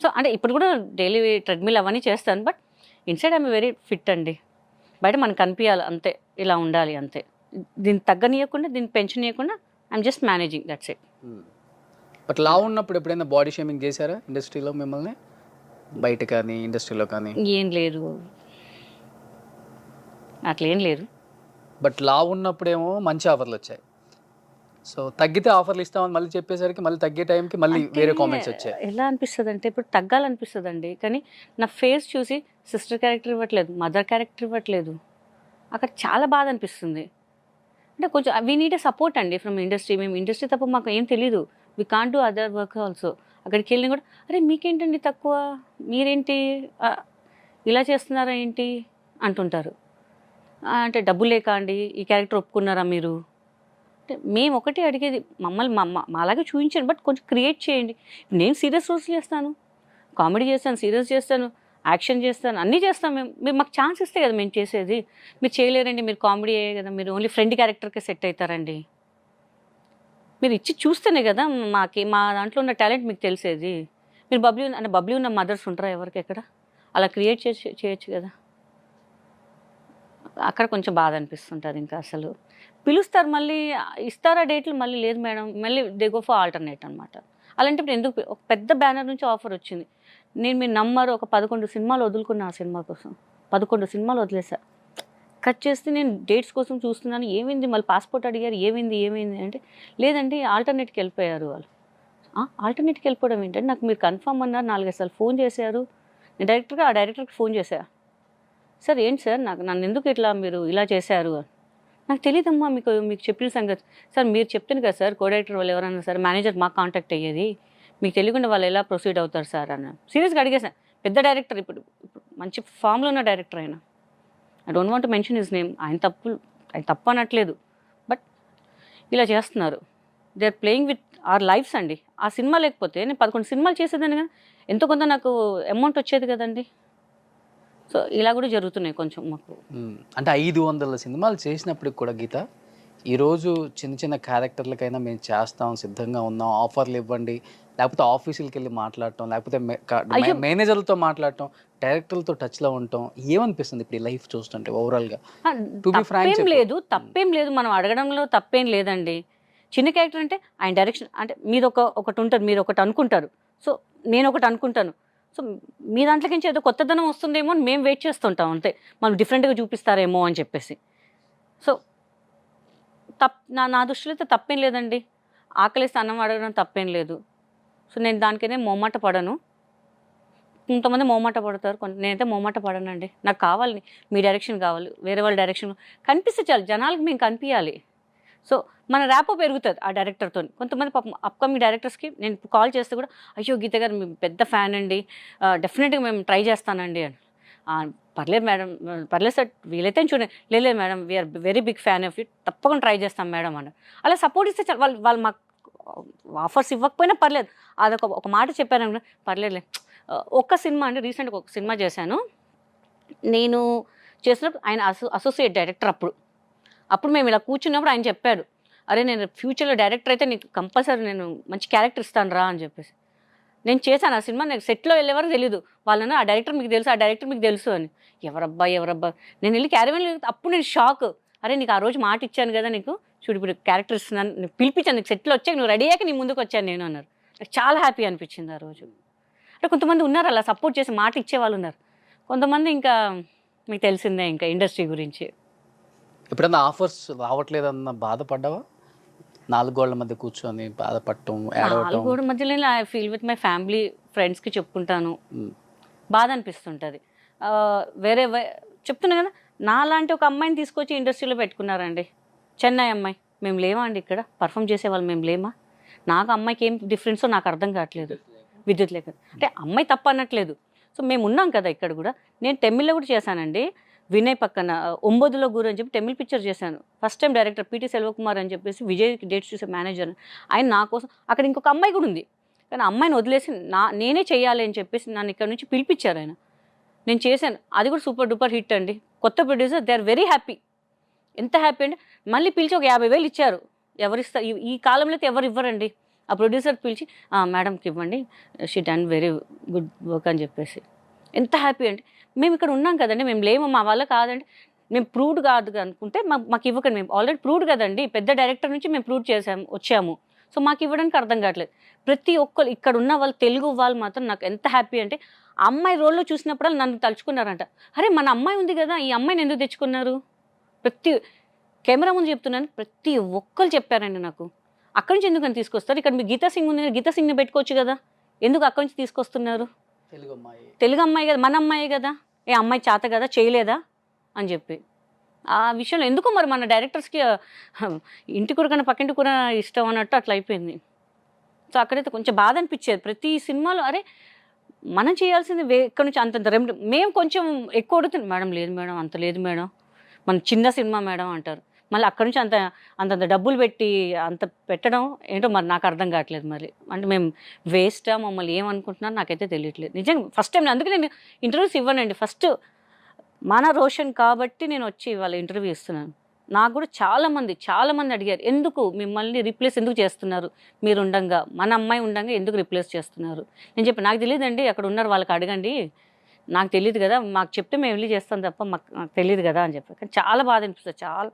So అంటే ఇప్పుడు కూడా డైలీ ట్రెడ్మిల్ అవన్నీ చేస్తాను. But inside I'm very fit అండి. బయట మనకు కనిపించాలి అంతే, ఇలా ఉండాలి అంతే. దీన్ని తగ్గనీయకుండా దీన్ని పెంచనీయకుండా I'm just managing, that's it. But లా ఉన్నప్పుడు ఎప్పుడైనా బాడీ షేమింగ్ చేశారా ఇండస్ట్రీలో మిమ్మల్ని, బయట కానీ ఇండస్ట్రీలో కానీ? ఏం లేదు, అట్లా ఏం లేదు. బట్ లా ఉన్నప్పుడేమో మంచి ఆఫర్లు వచ్చాయి, సో తగ్గితే ఆఫర్లు ఇస్తామని మళ్ళీ చెప్పేసరికి మళ్ళీ తగ్గే టైంకి మళ్ళీ వేరే కామెంట్స్ వచ్చాయి. ఎలా అనిపిస్తుంది అంటే ఇప్పుడు తగ్గాలనిపిస్తుంది అండి, కానీ నా ఫేస్ చూసి సిస్టర్ క్యారెక్టర్ ఇవ్వట్లేదు, మదర్ క్యారెక్టర్ ఇవ్వట్లేదు, అక్కడ చాలా బాధ అనిపిస్తుంది. అంటే కొంచెం వీ నీడ్ ఎ సపోర్ట్ అండి ఫ్రమ్ ఇండస్ట్రీ. మేము ఇండస్ట్రీ తప్ప మాకు ఏం తెలీదు, we can't do other work also. అక్కడికి వెళ్ళిన కూడా అరే మీకేంటండి తక్కువ, మీరేంటి ఇలా చేస్తున్నారా ఏంటి అంటుంటారు. అంటే డబ్బులు లేక అండి ఈ క్యారెక్టర్ ఒప్పుకున్నారా మీరు అంటే మేము ఒకటి అడిగేది, మమ్మల్ని అలాగే చూపించండి, బట్ కొంచెం క్రియేట్ చేయండి. నేను సీరియస్ రోల్స్ చేస్తాను, కామెడీ చేస్తాను, సీరియస్ చేస్తాను, యాక్షన్ చేస్తాను, అన్నీ చేస్తాం. మీరు మాకు ఛాన్స్ ఇస్తే కదా మేము చేసేది. మీరు చేయలేరండి, మీరు కామెడీ అయ్యే కదా, మీరు ఓన్లీ ఫ్రెండ్ క్యారెక్టర్కే సెట్ అవుతారండి. మీరు ఇచ్చి చూస్తేనే కదా మా దాంట్లో ఉన్న టాలెంట్ మీకు తెలిసేది. మీరు బబ్లీ ఉన్న మదర్స్ ఉంటారా ఎవరికి ఎక్కడ, అలా క్రియేట్ చేయొచ్చు కదా. అక్కడ కొంచెం బాధ అనిపిస్తుంటుంది. ఇంకా అసలు పిలుస్తారు, మళ్ళీ ఇస్తారా డేట్లు, మళ్ళీ లేదు మేడం, మళ్ళీ దే గో ఫర్ ఆల్టర్నేట్ అనమాట. అలాంటప్పుడు ఎందుకు, ఒక పెద్ద బ్యానర్ నుంచి ఆఫర్ వచ్చింది, మీరు నమ్మరు, ఒక 11 సినిమాలు వదులుకున్నా ఆ సినిమా కోసం. 11 సినిమాలు వదిలేసా, కట్ చేస్తే నేను డేట్స్ కోసం చూస్తున్నాను. ఏమైంది మళ్ళీ పాస్పోర్ట్ అడిగారు, ఏమైంది అంటే లేదండి ఆల్టర్నేట్కి వెళ్ళిపోయారు వాళ్ళు. ఆల్టర్నేట్కి వెళ్ళిపోవడం ఏంటంటే, నాకు మీరు కన్ఫర్మ్ అన్నారు, 4-5 సార్లు ఫోన్ చేశారు. నేను ఆ డైరెక్టర్కి ఫోన్ చేశా, సార్ ఏంటి సార్ నన్ను ఎందుకు ఇట్లా మీరు ఇలా చేశారు, నాకు తెలియదమ్మా మీకు చెప్పిన సంగతి. సార్ మీరు చెప్తాను కదా సార్, కో డైరెక్టర్ వాళ్ళు ఎవరన్నా సార్, మేనేజర్ మాకు కాంటాక్ట్ అయ్యేది, మీకు తెలియకుండా వాళ్ళు ఎలా ప్రొసీడ్ అవుతారు సార్ అన్నాను. సీరియస్గా అడిగేసాను. పెద్ద డైరెక్టర్, ఇప్పుడు మంచి ఫామ్లో ఉన్న డైరెక్టర్ ఆయన. I don't want to mention his name. ఆయన తప్పు అనట్లేదు, బట్ ఇలా చేస్తున్నారు. They are playing with our lives అండి. ఆ సినిమా లేకపోతే నేను 11 సినిమాలు చేసేదాన్ని కదా, ఎంతో కొంత నాకు అమౌంట్ వచ్చేది కదండి. సో ఇలా కూడా జరుగుతున్నాయి కొంచెం మాకు. అంటే 500 సినిమాలు చేసినప్పటికి కూడా గీత, ఈరోజు చిన్న చిన్న క్యారెక్టర్లకైనా మేము చేస్తాం, సిద్ధంగా ఉన్నాం, ఆఫర్లు ఇవ్వండి, లేకపోతే ఆఫీసులకి వెళ్ళి మాట్లాడటం, లేకపోతే మేనేజర్లతో మాట్లాడటం, డైరెక్టర్లతో టచ్లో ఉండటం, ఏమనిపిస్తుంది ఇప్పుడు ఈ లైఫ్ చూస్తుంటే ఓవరాల్గా? తప్పేం లేదు, మనం అడగడంలో తప్పేం లేదండి. చిన్న క్యారెక్టర్ అంటే ఆయన డైరెక్షన్, అంటే మీరు ఒకటి ఉంటుంది, మీరు ఒకటి అనుకుంటారు, సో నేను ఒకటి అనుకుంటాను. సో మీ దాంట్లోకి ఏదో కొత్తదనం వస్తుందేమో అని మేము వెయిట్ చేస్తుంటాం అంతే, మనం డిఫరెంట్గా చూపిస్తారేమో అని చెప్పేసి. సో నా దృష్టిలో అయితే తప్పేం లేదండి, ఆకలిస్తే అన్నం అడగడం తప్పేం లేదు. సో నేను దానికైనా మొహమాట పడను. కొంతమంది మొహమాట పడతారు, నేనైతే మొహమాట పడనండి. నాకు కావాలి, మీ డైరెక్షన్ కావాలి, వేరే వాళ్ళ డైరెక్షన్ కనిపిస్తే చాలు, జనాలకు మేము కనిపించాలి. సో మన ర్యాపో పెరుగుతుంది ఆ డైరెక్టర్తో. కొంతమంది పాపం అప్కమింగ్ డైరెక్టర్స్కి నేను కాల్ చేస్తే కూడా, అయ్యో గీత గారు మేము పెద్ద ఫ్యాన్ అండి, డెఫినెట్గా మేము ట్రై చేస్తానండి అని. పర్లేదు మేడం, పర్లేదు సార్, వీలైతే చూడండి, లేదు madam we are very big fan of it, తప్పకుండా ట్రై చేస్తాం మేడం అని. అలా సపోర్ట్ ఇస్తే చాలు. వాళ్ళు మాకు ఆఫర్స్ ఇవ్వకపోయినా పర్లేదు, ఒక మాట చెప్పాను, పర్లేదులే. ఒక్క సినిమా అంటే రీసెంట్గా ఒక సినిమా చేశాను నేను, చేసినప్పుడు ఆయన అసోసియేట్ డైరెక్టర్. అప్పుడు మేము ఇలా కూర్చున్నప్పుడు ఆయన చెప్పాడు, అరే నేను ఫ్యూచర్లో డైరెక్టర్ అయితే నీకు కంపల్సరీ నేను మంచి క్యారెక్టర్ ఇస్తాను రా అని చెప్పేసి. నేను చేశాను ఆ సినిమా, నాకు సెట్లో వెళ్ళేవారు తెలీదు, వాళ్ళని ఆ డైరెక్టర్ మీకు తెలుసు, ఆ డైరెక్టర్ మీకు తెలుసు అని. ఎవరబ్బా నేను వెళ్ళి క్యారవెన్, అప్పుడు నేను షాక్, అరే నీకు ఆ రోజు మాట ఇచ్చాను కదా, నీకు చూడు ఇప్పుడు క్యారెక్టర్ ఇస్తున్నాను, నీకు పిలిపించాను, నీకు సెట్లో వచ్చాక నువ్వు రెడీ అయ్యాక నీ ముందుకు వచ్చాను నేను అన్నారు. నాకు చాలా హ్యాపీ అనిపించింది ఆ రోజు. అంటే కొంతమంది ఉన్నారు అలా సపోర్ట్ చేసి మాట ఇచ్చే వాళ్ళు ఉన్నారు, కొంతమంది ఇంకా మీకు తెలిసిందే ఇంకా ఇండస్ట్రీ గురించి. ఎప్పుడన్నా ఆఫర్స్ రావట్లేదన్న బాధపడ్డావా? 4 గోళ్ల మధ్య కూర్చొని బాధపడటం, 4 గోళ్ల మధ్యలో I feel with my family, ఫ్రెండ్స్కి చెప్పుకుంటాను, బాధ అనిపిస్తుంటుంది. వేరే చెప్తున్నా కదా, నాలాంటి ఒక అమ్మాయిని తీసుకొచ్చి ఇండస్ట్రీలో పెట్టుకున్నారండి, చెన్నై అమ్మాయి. మేము లేమా అండి ఇక్కడ పర్ఫామ్ చేసేవాళ్ళు, మేము లేమా? నాకు అమ్మాయికి ఏం డిఫరెన్సో నాకు అర్థం కావట్లేదు, విద్యుత్ లేక. అంటే అమ్మాయి తప్ప అనట్లేదు, సో మేము ఉన్నాం కదా ఇక్కడ కూడా. నేను తమిళ్లో కూడా చేశానండి, వినయ్ పక్కన ఒంబొదులో గురు అని చెప్పి తమిళ్ పిక్చర్ చేశాను. First time director PT Selvakumar అని చెప్పేసి విజయ్కి డేట్స్ చూసే మేనేజర్, ఆయన నా కోసం. అక్కడ ఇంకొక అమ్మాయి కూడా ఉంది, కానీ అమ్మాయిని వదిలేసి నేనే చేయాలి అని చెప్పేసి నన్ను ఇక్కడ నుంచి పిలిపించారు ఆయన. నేను చేశాను, అది కూడా సూపర్ డూపర్ హిట్ అండి. కొత్త producer, they are very happy. ఎంత హ్యాపీ అంటే మళ్ళీ పిలిచి ఒక 50,000 ఇచ్చారు. ఎవరిస్తారు ఈ కాలంలో అయితే ఎవరు ఇవ్వరండి. ఆ ప్రొడ్యూసర్ పిలిచి మేడంకి ఇవ్వండి, she done very good work అని చెప్పేసి. ఎంత హ్యాపీ అంటే మేము ఇక్కడ ఉన్నాం కదండి, మేము లేము, మా వల్ల కాదండి. మేము ప్రూవ్డ్ కాదు అనుకుంటే మాకు ఇవ్వకండి, మేము ఆల్రెడీ ప్రూవ్డ్ కదండి, పెద్ద డైరెక్టర్ నుంచి మేము ప్రూవ్ వచ్చాము, సో మాకు ఇవ్వడానికి అర్థం కావట్లేదు. ప్రతి ఒక్కరు ఇక్కడ ఉన్న వాళ్ళు తెలుగు వాళ్ళు మాత్రం నాకు ఎంత హ్యాపీ అంటే, ఆ అమ్మాయి రోల్లో చూసినప్పుడు నన్ను తలుచుకున్నారంట. అరే మన అమ్మాయి ఉంది కదా, ఈ అమ్మాయిని ఎందుకు తెచ్చుకున్నారు, ప్రతి కెమెరా ముందు చెప్తున్నాను, ప్రతి ఒక్కరు చెప్పారండి నాకు. అక్కడి నుంచి ఎందుకని తీసుకొస్తారు, ఇక్కడ మీ గీతా సింగ్ ఉంది, గీతా సింగ్ని పెట్టుకోవచ్చు కదా, ఎందుకు అక్కడి నుంచి తీసుకొస్తున్నారు, తెలుగు అమ్మాయి కదా, మన అమ్మాయి కదా, ఏ అమ్మాయి చేత కదా, చేయలేదా అని చెప్పి. ఆ విషయంలో ఎందుకో మరి మన డైరెక్టర్స్కి ఇంటి కూర కన్నా పక్కింటి కూర ఇష్టం అన్నట్టు అట్లా అయిపోయింది. సో అక్కడైతే కొంచెం బాధ అనిపించేది ప్రతి సినిమాలో. అరే మనం చేయాల్సింది ఇక్కడ నుంచి అంతంత మేము కొంచెం ఎక్కువ అడుగుతున్నాం, మేడం లేదు మేడం అంత లేదు మేడం, మన చిన్న సినిమా మేడం అంటారు. మళ్ళీ అక్కడ నుంచి అంతంత డబ్బులు పెట్టి అంత పెట్టడం ఏంటో మరి నాకు అర్థం కావట్లేదు. మరి అంటే మేము వేస్టా, మమ్మల్ని ఏమనుకుంటున్నారో నాకైతే తెలియట్లేదు నిజంగా. ఫస్ట్ టైం అందుకే నేను ఇంటర్వ్యూస్ ఇవ్వనండి. ఫస్ట్ మన రోషన్ కాబట్టి నేను వచ్చి ఇవాళ ఇంటర్వ్యూ ఇస్తున్నాను. నాకు కూడా చాలామంది అడిగారు, ఎందుకు మిమ్మల్ని రీప్లేస్ ఎందుకు చేస్తున్నారు, మీరు ఉండంగా, మన అమ్మాయి ఉండంగా ఎందుకు రీప్లేస్ చేస్తున్నారు. నేను చెప్పి నాకు తెలియదండి, అక్కడ ఉన్నారు వాళ్ళకి అడగండి, నాకు తెలియదు కదా, మాకు చెప్తే మేము వెళ్ళి చేస్తాం తప్ప నాకు తెలియదు కదా అని చెప్పి. కానీ చాలా బాధ అనిపిస్తుంది, చాలా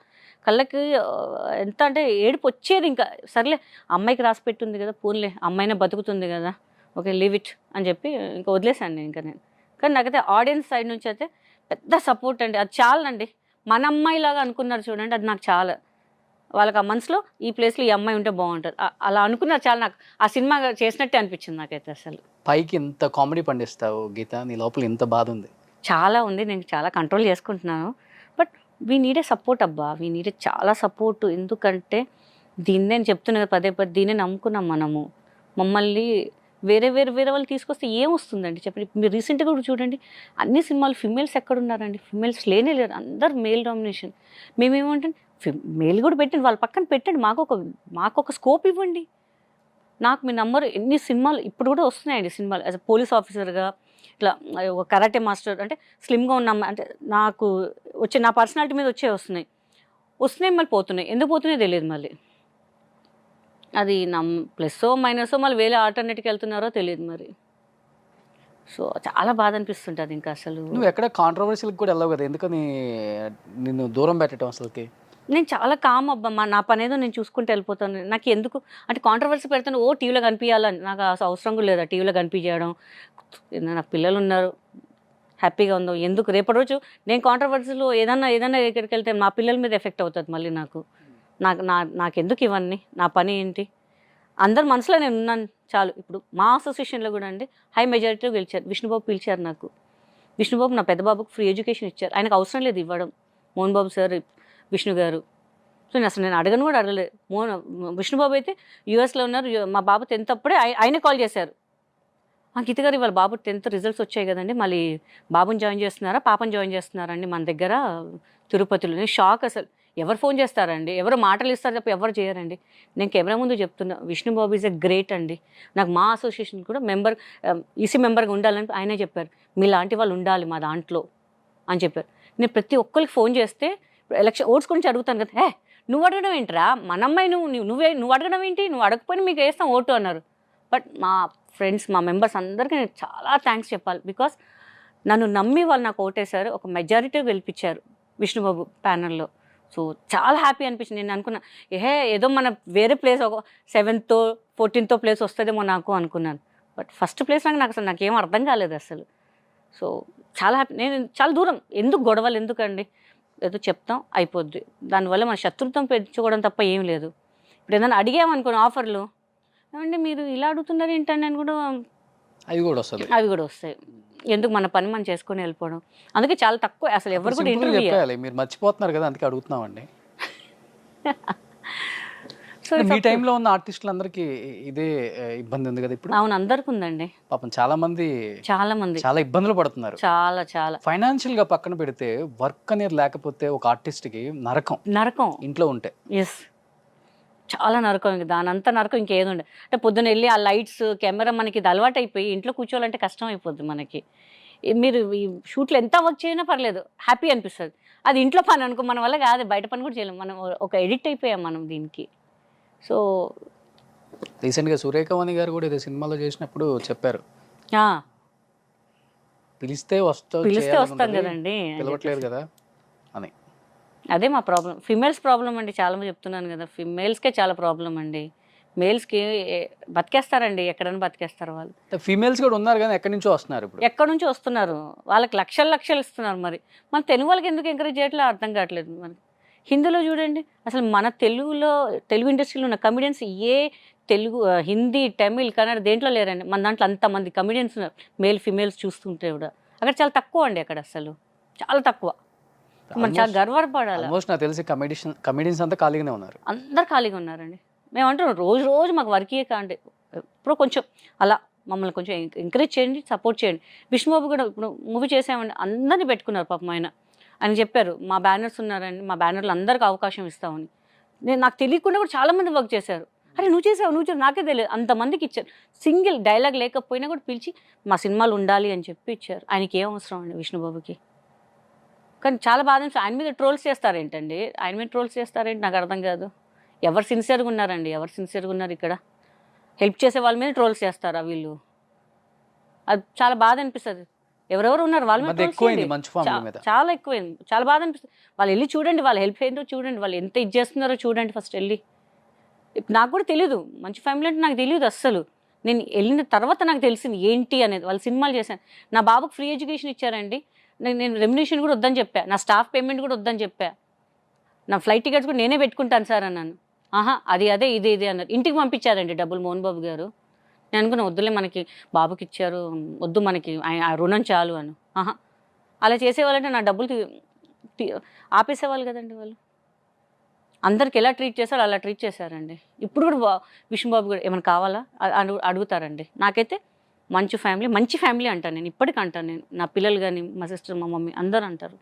కళ్ళకి ఎంత అంటే ఏడుపు వచ్చేది. ఇంకా సర్లే అమ్మాయికి రాసి పెట్టుంది కదా, పూన్లే అమ్మాయినే బతుకుతుంది కదా, ఓకే లీవ్ ఇట్ అని చెప్పి ఇంకా వదిలేశాను నేను. ఇంకా నేను కానీ నాకైతే ఆడియన్స్ సైడ్ నుంచి అయితే పెద్ద సపోర్ట్ అండి, అది చాలండి. మన అమ్మాయిలాగా అనుకున్నారు చూడండి, అది నాకు చాలా. వాళ్ళకి ఆ మనసులో ఈ ప్లేస్లో ఈ అమ్మాయి ఉంటే బాగుంటుంది అలా అనుకున్నారు చాలా. నాకు ఆ సినిమా చేసినట్టే అనిపించింది నాకైతే. అసలు పైకి ఇంత కామెడీ పండిస్తావు గీత, నీ లోపల ఇంత బాధ ఉంది. చాలా ఉంది, నేను చాలా కంట్రోల్ చేసుకుంటున్నాను. బట్ వీ నీడే సపోర్ట్ అబ్బా, వీ నీడే చాలా సపోర్ట్. ఎందుకంటే దీన్నే నేను చెప్తున్నా పదే దీన్నే నమ్ముకున్నాం మనము. మమ్మల్ని వేరే వాళ్ళు తీసుకొస్తే ఏమొస్తుందండి చెప్పండి. మీరు రీసెంట్గా కూడా చూడండి, అన్ని సినిమాలు ఫిమేల్స్ ఎక్కడున్నారండి, ఫిమేల్స్ లేనే లేరు, అందరు మేల్ డామినేషన్. మేమేమంటే మేల్ కూడా పెట్టండి, వాళ్ళ పక్కన పెట్టండి, మాకు ఒక స్కోప్ ఇవ్వండి. నాకు మీ నంబర్ ఎన్ని సినిమాలు ఇప్పుడు కూడా వస్తున్నాయండి సినిమాలు. యాజ్ అ పోలీస్ ఆఫీసర్గా ఇట్లా ఒక కరాటే మాస్టర్ అంటే స్లిమ్గా ఉన్న అంటే నాకు నా పర్సనాలిటీ మీద వస్తున్నాయి మళ్ళీ పోతున్నాయి. ఎందుకు పోతున్నాయో తెలియదు. మళ్ళీ అది ప్లస్సో మైనసో మళ్ళీ వేరే ఆల్టర్నేట్కి వెళ్తున్నారో తెలియదు మరి. సో చాలా బాధ అనిపిస్తుంటుంది. ఇంకా అసలు నువ్వు ఎక్కడ కాంట్రవర్సీలకు కూడా వెళ్ళవు కదా, ఎందుకని నిన్ను దూరం పెట్టడం అసలుకి? నేను చాలా కామ్ అబ్బా, నా పని ఏదో నేను చూసుకుంటూ వెళ్ళిపోతాను. నాకు ఎందుకు అంటే కాంట్రవర్సీ పెడతాను, టీవీలో కనిపించాలని నాకు అవసరం కూడా లేదా టీవీలో కనిపించడం. నాకు పిల్లలు ఉన్నారు, హ్యాపీగా ఉందో ఎందుకు. రేపటి రోజు నేను కాంట్రవర్సీలో ఏదన్నా ఎక్కడికి వెళ్తే మా పిల్లల మీద ఎఫెక్ట్ అవుతుంది మళ్ళీ. నాకెందుకు ఇవన్నీ, నా పని ఏంటి, అందరి మనసులో నేను ఉన్నాను చాలు. ఇప్పుడు మా అసోసియేషన్లో కూడా అండి హై మెజారిటీలో గెలిచారు. విష్ణుబాబు పిలిచారు నాకు. విష్ణుబాబు నా పెద్ద బాబుకు ఫ్రీ ఎడ్యుకేషన్ ఇచ్చారు. ఆయనకు అవసరం లేదు ఇవ్వడం, మోహన్ బాబు సార్, విష్ణు గారు. సో నేను అడగను కూడా అడగలేదు. విష్ణుబాబు అయితే యూఎస్లో ఉన్నారు. మా బాబు 10th అప్పుడే ఆయనే కాల్ చేశారు, గీత గారు ఇవాళ బాబు 10th రిజల్ట్స్ వచ్చాయి కదండి, మళ్ళీ బాబుని జాయిన్ చేస్తున్నారా పాపని జాయిన్ చేస్తున్నారండి మన దగ్గర తిరుపతిలో. నేను షాక్ అసలు. ఎవరు ఫోన్ చేస్తారండి, ఎవరు మాటలు ఇస్తారు తప్ప ఎవరు చేయరండి. నేను కెమెరా ముందు చెప్తున్నా, విష్ణుబాబు ఈజ్ ఎ గ్రేట్ అండి. నాకు మా అసోసియేషన్ కూడా ఈసీ మెంబర్గా ఉండాలని ఆయనే చెప్పారు. మీలాంటి వాళ్ళు ఉండాలి మా దాంట్లో అని చెప్పారు. నేను ప్రతి ఒక్కరికి ఫోన్ చేస్తే ఎలక్షన్ ఓట్స్ గురించి అడుగుతాను కదా, నువ్వు అడగడం ఏంట్రా, మన అమ్మాయి నువ్వు అడగడం ఏంటి, నువ్వు అడగకపోయినా మీకు వేస్తాం ఓటు అన్నారు. బట్ మా ఫ్రెండ్స్, మా మెంబర్స్ అందరికీ నేను చాలా థ్యాంక్స్ చెప్పాలి. బికాస్ నన్ను నమ్మి వాళ్ళు నాకు ఓటేశారు, ఒక మెజారిటీ గెలిపించారు విష్ణుబాబు ప్యానల్లో. సో చాలా హ్యాపీ అనిపించింది. నేను అనుకున్నా ఏదో మన వేరే ప్లేస్ ఒక 7th 14th ప్లేస్ వస్తుందేమో నాకు అనుకున్నాను. బట్ ఫస్ట్ ప్లేస్ నాకు నాకేం అర్థం కాలేదు అసలు. సో చాలా హ్యాపీ. నేను చాలా దూరం, ఎందుకు గొడవలు ఎందుకండి, ఏదో చెప్తాం అయిపోద్ది, దానివల్ల మన శత్రుత్వం పెంచుకోవడం తప్ప ఏం లేదు. ఇప్పుడు ఏదైనా అడిగామనుకోండి ఆఫర్లు, ఏమంటే మీరు ఇలా అడుగుతున్నారు ఏంటండి అని కూడా అవి కూడా వస్తాయి. ఎందుకు మన పని మనం చేసుకొని వెళ్ళిపోవడం. అందుకే చాలా తక్కువ అసలు ఎవరు కూడా ఇంటర్వ్యూ. మీరు మర్చిపోతున్నారు కదా, అందుకే అడుగుతున్నామండి. సో మీ టైంలో ఉన్న ఆర్టిస్టులందరికీ ఇదే ఇబ్బంది ఉంది కదా ఇప్పుడు? అవును, అందరికి ఉందండి. పాపం చాలా మంది చాలా ఇబ్బందులు పడుతున్నారు. చాలా ఫైనాన్షియల్ గా పక్కన పెడితే వర్క్ అనేది లేకపోతే ఒక ఆర్టిస్ట్ కి నరకం ఇంట్లో ఉంటే. ఎస్, చాలా నరకం. దానంతా నరకం ఇంకేది ఉండే. అంటే పొద్దున్న వెళ్ళి ఆ లైట్స్ కెమెరా మనకి ఇది అలవాటు అయిపోయి ఇంట్లో కూర్చోవాలంటే కష్టం అయిపోద్ది మనకి. మీరు ఈ షూట్లు ఎంత వర్క్ చేయనా పర్లేదు, హ్యాపీ అనిపిస్తుంది. అది ఇంట్లో పని అనుకో, మన వల్ల కాదు, బయట పని కూడా చేయలేము. మనం ఒక ఎడిక్ట్ అయిపోయాం మనం దీనికి. సో రీసెంట్గా సూర్యకవాణి గారు కూడా ఏదో సినిమాలో చేసినప్పుడు చెప్పారు, పిలిస్తే వస్తాం కదండి, పిలవట్లేదు కదా అని. అదే మా ప్రాబ్లం, ఫిమేల్స్ ప్రాబ్లం అండి. చాలా మంది చెప్తున్నాను కదా, ఫిమేల్స్కే చాలా ప్రాబ్లం అండి. మేల్స్కి బతికేస్తారండి, ఎక్కడైనా బతికేస్తారు వాళ్ళు. ఫీమేల్స్ కూడా ఉన్నారు కానీ ఎక్కడి నుంచో వస్తున్నారు ఇప్పుడు. ఎక్కడి నుంచి వస్తున్నారు, వాళ్ళకి లక్షలు లక్షలు ఇస్తున్నారు. మరి మన తెలుగు వాళ్ళకి ఎందుకు ఎంకరేజ్ చేయట్లేదు అర్థం కావట్లేదు. మనకి హిందీలో చూడండి, అసలు మన తెలుగు ఇండస్ట్రీలో ఉన్న కమిడియన్స్ ఏ తెలుగు, హిందీ, తమిళ్, కన్నడ దేంట్లో లేరండి. మన దాంట్లో అంతమంది కమిడియన్స్ ఉన్నారు, మేల్ ఫిమేల్స్ చూస్తుంటే కూడా. అక్కడ చాలా తక్కువ అండి, అక్కడ అసలు చాలా తక్కువ. మనం చాలా గర్వపడాలి. ఆల్మోస్ట్ నాకు తెలిసి కమెడియన్స్ అంతా ఖాళీగానే ఉన్నారు. అందరు ఖాళీగా ఉన్నారండి. మేము అంటున్నాం రోజు రోజు మాకు వర్కే కాండి, ఇప్పుడు కొంచెం అలా మమ్మల్ని కొంచెం ఎంకరేజ్ చేయండి, సపోర్ట్ చేయండి. విష్ణుబాబు కూడా ఇప్పుడు మూవీ చేసామండి, అందరినీ పెట్టుకున్నారు పాపం. ఆయన చెప్పారు మా బ్యానర్స్ ఉన్నారండి, మా బ్యానర్లు అందరికీ అవకాశం ఇస్తామని. నాకు తెలియకుండా కూడా చాలామంది వర్క్ చేశారు. అరే నువ్వు చేసావు నాకే తెలియదు, అంతమందికి ఇచ్చారు. సింగిల్ డైలాగ్ లేకపోయినా కూడా పిలిచి మా సినిమాలు ఉండాలి అని చెప్పి ఇచ్చారు. ఆయనకి ఏం అవసరం అండి విష్ణుబాబుకి. కానీ చాలా బాధ ఆయన మీద ట్రోల్స్ చేస్తారేంటండి, ఆయన మీద ట్రోల్స్ చేస్తారేంటి నాకు అర్థం కాదు. ఎవరు సిన్సియర్గా ఉన్నారండి, ఎవరు సిన్సియర్గా ఉన్నారు ఇక్కడ? హెల్ప్ చేసే వాళ్ళ మీద ట్రోల్స్ చేస్తారా వీళ్ళు? అది చాలా బాధ అనిపిస్తుంది. ఎవరెవరు ఉన్నారు వాళ్ళ మీద చాలా ఎక్కువైంది, చాలా బాధ అనిపిస్తుంది. వాళ్ళు వెళ్ళి చూడండి, వాళ్ళు హెల్ప్ ఏంటో చూడండి, వాళ్ళు ఎంత ఇది చేస్తున్నారో చూడండి ఫస్ట్ వెళ్ళి. నాకు కూడా తెలియదు, మంచి ఫ్యామిలీ అంటే నాకు తెలియదు అస్సలు. నేను వెళ్ళిన తర్వాత నాకు తెలిసింది ఏంటి అనేది. వాళ్ళు సినిమాలు చేశాను, నా బాబుకు ఫ్రీ ఎడ్యుకేషన్ ఇచ్చారండి. నేను రెమ్యునేషన్ కూడా వద్దని చెప్పా, నా స్టాఫ్ పేమెంట్ కూడా వద్దని చెప్పా, నా ఫ్లైట్ టికెట్స్ కూడా నేనే పెట్టుకుంటాను సార్ అన్నాను. అదే ఇది అన్నారు. ఇంటికి పంపించారండి డబ్బులు మోహన్ బాబు గారు. నేను అనుకున్నా వద్దులే, మనకి బాబుకి ఇచ్చారు, వద్దు మనకి ఆ రుణం చాలు అని. అలా చేసేవాళ్ళంటే నా డబ్బులు ఆపేసేవాళ్ళు కదండి వాళ్ళు. అందరికి ఎలా ట్రీట్ చేస్తారో అలా ట్రీట్ చేశారండి. ఇప్పుడు కూడా విష్ణుబాబు కూడా ఏమైనా కావాలా అడుగుతారండి. నాకైతే మంచి ఫ్యామిలీ అంటాను నేను, ఇప్పటికీ అంటాను నేను. నా పిల్లలు కానీ, మా సిస్టర్, మా మమ్మీ అందరూ అంటారు.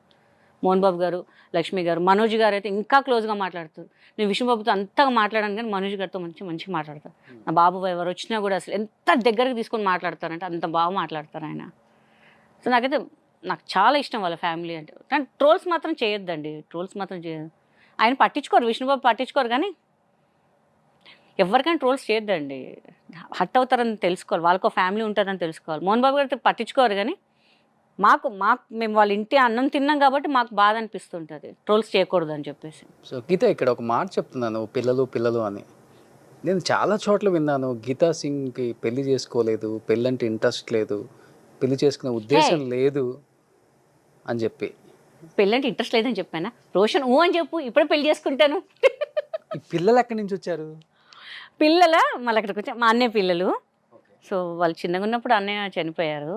మోహన్ బాబు గారు, లక్ష్మి గారు, మనోజ్ గారు అయితే ఇంకా క్లోజ్గా మాట్లాడుతారు. నేను విష్ణుబాబుతో అంతగా మాట్లాడాను కానీ మనోజ్ గారితో మంచిగా మాట్లాడతారు. నా బాబు ఎవరు వచ్చినా కూడా అసలు ఎంత దగ్గరికి తీసుకొని మాట్లాడతారంటే అంత బాగా మాట్లాడతారు ఆయన. సో నాకు చాలా ఇష్టం వాళ్ళ ఫ్యామిలీ అంటే. కానీ ట్రోల్స్ మాత్రం చేయొద్దండి, ట్రోల్స్ మాత్రం చేయదు. ఆయన పట్టించుకోరు, విష్ణుబాబు పట్టించుకోరు. కానీ ఎవరికైనా ట్రోల్స్ చేయొద్దండి, హట్ అవుతారని తెలుసుకోవాలి, వాళ్ళకో ఫ్యామిలీ ఉంటుందని తెలుసుకోవాలి. మోహన్ బాబు గారు పట్టించుకోరు కానీ మేము వాళ్ళ ఇంటి అన్నం తిన్నాం కాబట్టి మాకు బాధ అనిపిస్తుంటుంది ట్రోల్స్ చేయకూడదు అని చెప్పేసి. సో గీత, ఇక్కడ ఒక మాట చెప్తున్నాను, పిల్లలు అని. నేను చాలా చోట్ల విన్నాను, గీతా సింగ్కి పెళ్లి చేసుకోలేదు, పెళ్ళంటే ఇంట్రెస్ట్ లేదు, పెళ్లి చేసుకునే ఉద్దేశం లేదు అని చెప్పి. పెళ్ళంటే ఇంట్రెస్ట్ లేదని చెప్పానా? రోషన్ అని చెప్పు, ఇప్పుడే పెళ్లి చేసుకుంటాను. ఈ పిల్లలు ఎక్కడి నుంచి వచ్చారు? మళ్ళీ అక్కడికి వచ్చా, మా అన్నయ్య పిల్లలు. సో వాళ్ళు చిన్నగా ఉన్నప్పుడు అన్నయ్య చనిపోయారు.